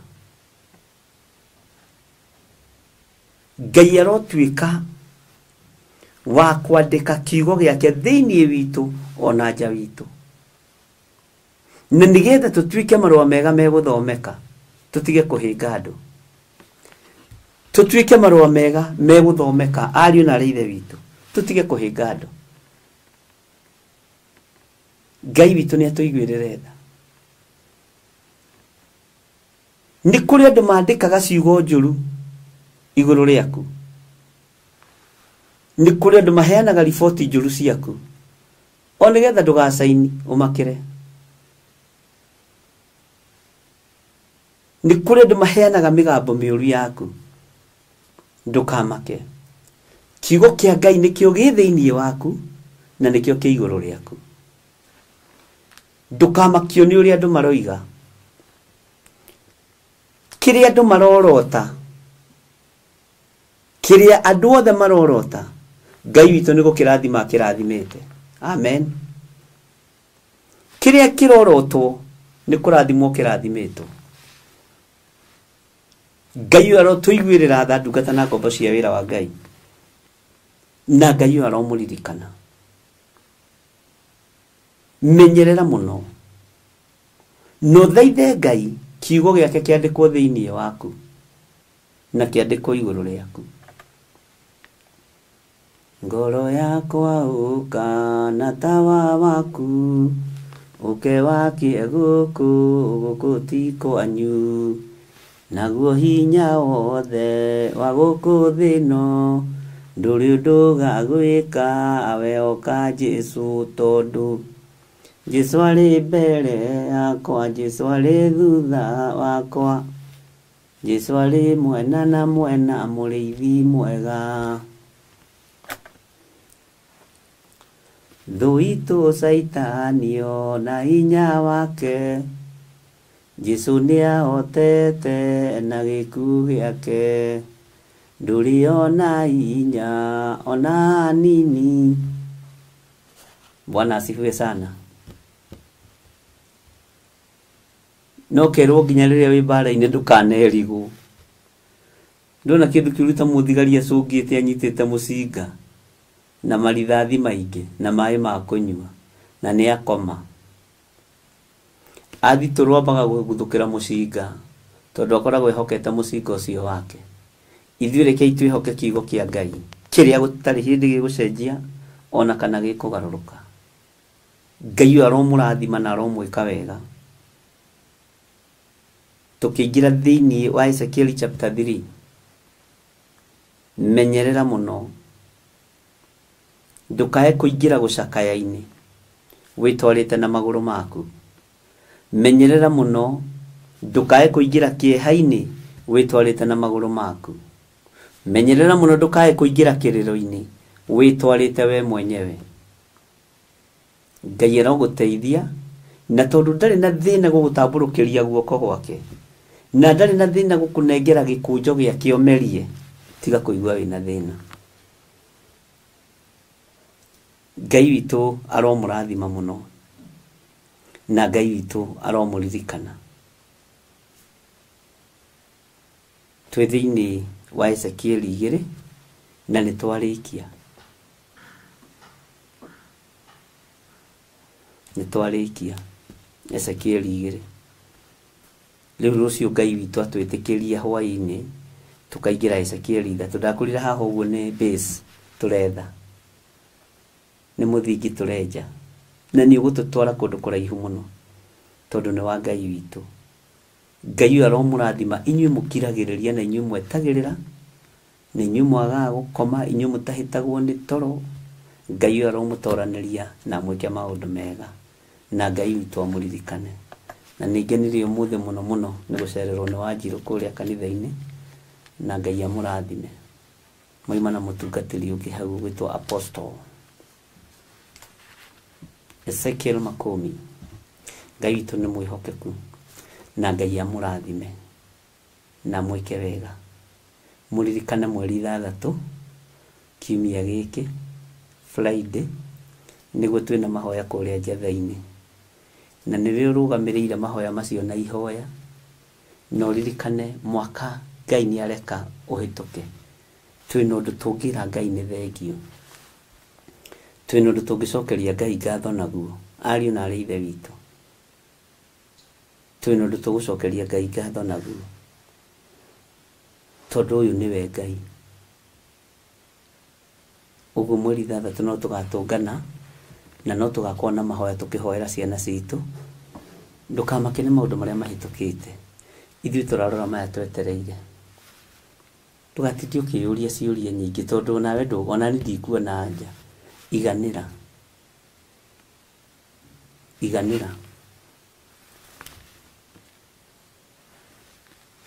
Ngai arotuĩka wa kwandĩka kiugo gĩake thĩinĩ witũ ona nja witũ, na nĩgetha tũtuĩke marũa mega megũthomeka, tũtige kũhĩnga andũ, tũtuĩke marũa mega megũthomeka, ariũ na ithe witũ, tũtige kũhĩnga andũ. Ngai witũ nĩatũiguĩrĩre tha. Nĩ kũrĩ andũ mandĩkaga ciugo njũru igũrũ rĩaku, nĩ kũrĩ andũ maheanaga riboti njũru ciaku, o nĩgetha ndũgacaini ũmakĩre. Nĩ kũrĩ andũ maheanaga mĩgambo mĩũru yaku, ndũkamake. Kiugo kĩa Ngai nĩkĩo gĩ thĩinĩ waku na nĩkĩo kĩ igũrũ rĩaku. Ndũkamakio nĩ ũrĩa andũ maroiga, kĩrĩa andũ marorota, kĩrĩa andũ othe marorota, Ngai witũ nĩ gũkĩrathima akĩrathimĩte. Amen. Kĩrĩa kĩrorotwo nĩ kũrathimwo kĩrathimĩtwo. Ngai aro tuiguirira tha ndungata na ngombo cia wira wa Ngai na Ngai aro muririkana menyerera muno no thaithe Ngai kiugo giake kiandikwo thiini waku na kiandikwo iguru riaku ngoro yakwa ukana tawa waku ukewakie guku tiko anyu naguo hinya wothe wa guku thino nduri nduga gwika awe oka Jesu tondu Jesu ari mbere yakwa Jesu ari thutha wakwa Jesu ari mwena na mwena muriithi mwega Thuitu Saitani ona hinya wake Jesu niahotete na gikuũ giake nduri ona hinya ona nini. Bwana asifiwe sana. No kerwo nginya riria wi bara-ini ndukanerigwo. Ndona kindu kiruta muthigari acungite anyitite mucinga na marithathi maingi na mai ma kunyua na ni akoma. Athiturwo ambaga guthukira mucinga tondu akoragwo ehokete mucinga ucio wake. Ithuĩ reke twihoke kiugo kia Ngai kiria gutari hindi gigucenjia ona kana gikugaruruka. Ngai aromurathima na aromwika wega. Tukiingira thiini wa Ezekiel chapter 3 menyerera muno ndukae kuingira gucakaya-ini witwarite na maguru maku. Menyerera muno ndukae kuingira kieha-ini witwarite na maguru maku. Menyerera muno ndukae kuingira kiriro-ini witwarite we mwenyewe. Ngai aroguteithia na tondu ndari na thina gugutamburukiria guoko gwake na ndari na thina gukunengera gikunjo gia kiomerie tiga kuigua wina thina. Ngai witu aromurathima muno na Ngai witu aromuririkana. Twi thiini wa Ezekiel 2 na nitwarikia Ezekiel 2. Riu rucio Ngai witu atwitikiria hwaini tukaingira Ezekiel 3. Ndakurira haha uguo ni base turetha ni muthingi turenja na ni ugututwara kundu kuraihu muno tondu ni wa Ngai witu. Ngai aromurathima inyuĩ mukiragiriria na inyuĩ mwetagirira na inyuĩ mwaga gukoma inyuĩ mutahitagwo ni toro. Ngai aromutoraniria na mwike maundu mega na Ngai witu amuririkane. Na ningenirie umuthe muno muno ni gucererwo ni Wanjiru kuria kanitha-ini na Ngai amurathime. Moima na mutungatiri ungi hau gwitwo Apostle Ezekiel Makumi. Ngai witu ni mwihokeku na Ngai amurathime na mwike wega. Muririkane mweri 6 kiumia giki Friday niguo twina mahoya kuria njatha-ini na niwe rugamiriire mahoya macio na ihoya. No ririkane mwaka Ngai ni areka uhituke. Twina undu tungira Ngai ni thengio. Twina undu tungicokeria Ngai ngatho naguo ariu na ari ithe witu. Twina undu tugucokeria Ngai ngatho naguo tondu uyu niwe Ngai. Uguo mweri 6 no tugatungana na no tugakorwo na mahoya tukihoera ciana citu. Ndukamake ni maundu maria mahitukite. Ithuĩ turarora maya twetereire. Tugatithio ukiuria ciuria nyingi tondu nawe ona ni ndikuona anja. Iganira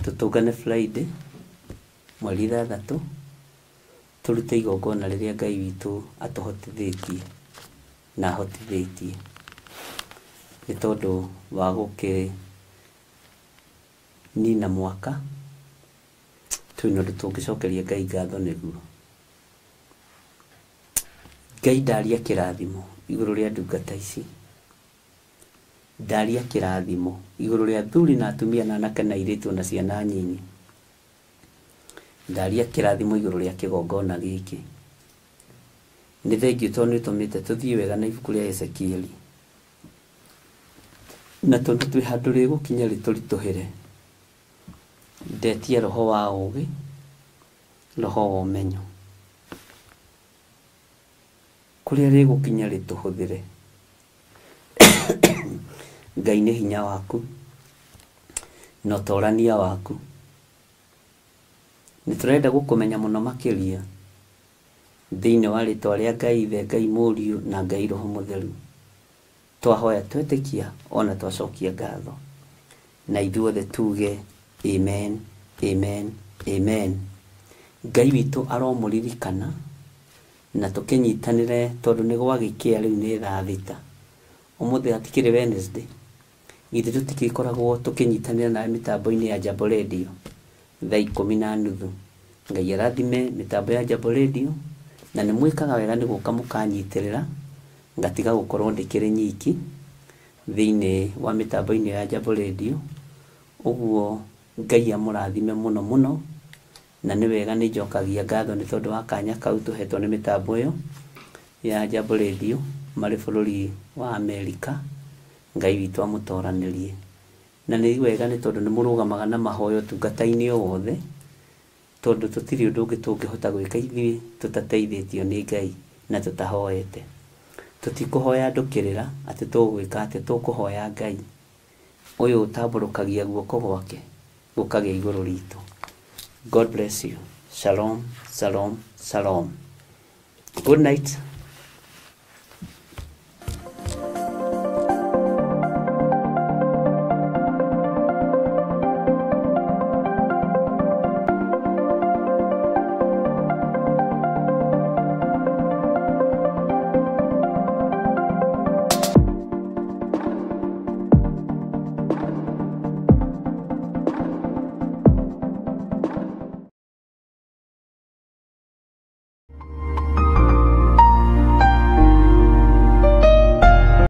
tutungane Friday mweri 6 turute igongona riria Ngai witu atuhotithitie na ahotithitie ni tondu wa gukiri nina mwaka. Twina undu tungicokeria Ngai ngatho niguo. Ngai ndaria kirathimo iguru ria ndungata ici. Ndaria kirathimo iguru ria athuri na atumia na anake na airitu na ciana nyinyi. ndaria kĩrathimo igũrũ rĩa kĩgongona gĩkĩ. Nĩ thengiũ tondũ nĩ ũtũmĩte tũthiĩ wega na ibuku rĩa Ezekieli, na tondũ twĩ handũ rĩgũkinya rĩtũritũhĩre, ndetia roho wa ũũgĩ, roho wa ũmenyo, kũrĩa rĩgũkinya rĩtũhũthĩre. Ngai nĩ hinya waku na ũtorania waku. Nĩ tũrenda gũkũmenya mũno makĩria thĩinĩ wa rĩtwa rĩa Ngai Ithe, Ngai Mũriũ na Ngai Roho Mũtheru. Twahoya twetĩkia ona twacokia ngatho, na ithuothe tuge amen, amen, amen. Ngai witũ aromũririkana na tũkĩnyitanĩre tondũ nĩ gwagĩkĩa rĩu nĩ thaa thita. Ũmũthĩ hatikĩrĩ Wednesday, githĩ tũtigĩkoragwo tũkĩnyitanĩra nawe mĩtambo-inĩ ya Jambo Radio thaa 10:30. Ngai arathime mĩtambo ya Jambo Radio, na nĩ mwĩkaga wega nĩ gũka mũkanyitĩrĩra, ngatiga gũkorwo ndĩkĩrĩ nyiki thĩinĩ wa mĩtambo-inĩ ya Jambo Radio. Ũguo Ngai amũrathime mũno mũno, na nĩ wega nĩ njokagia ngatho nĩ tondũ wa kanya kau tũhetwo nĩ mĩtambo ĩyo ya Jambo Radio marĩ bũrũri wa Amerika. Ngai witũ amũtoranĩrie, na nĩ wega nĩ tondũ nĩ mũrũgamaga na mahoya ũtungata-inĩ o wothe, tondũ tũtirĩ ũndũ ũngĩ tũngĩhota gwĩka ithuĩ tũtateithĩtio nĩ Ngai na tũtahoete. Tũtikũhoya ndũkĩrĩra atĩ tũgwĩka atĩ tũkũhoya Ngai ũyũ ũtambũrũkagia guoko gwake gũkagĩa igũrũ ritũ. God bless you. Shalom, shalom, shalom. Good night.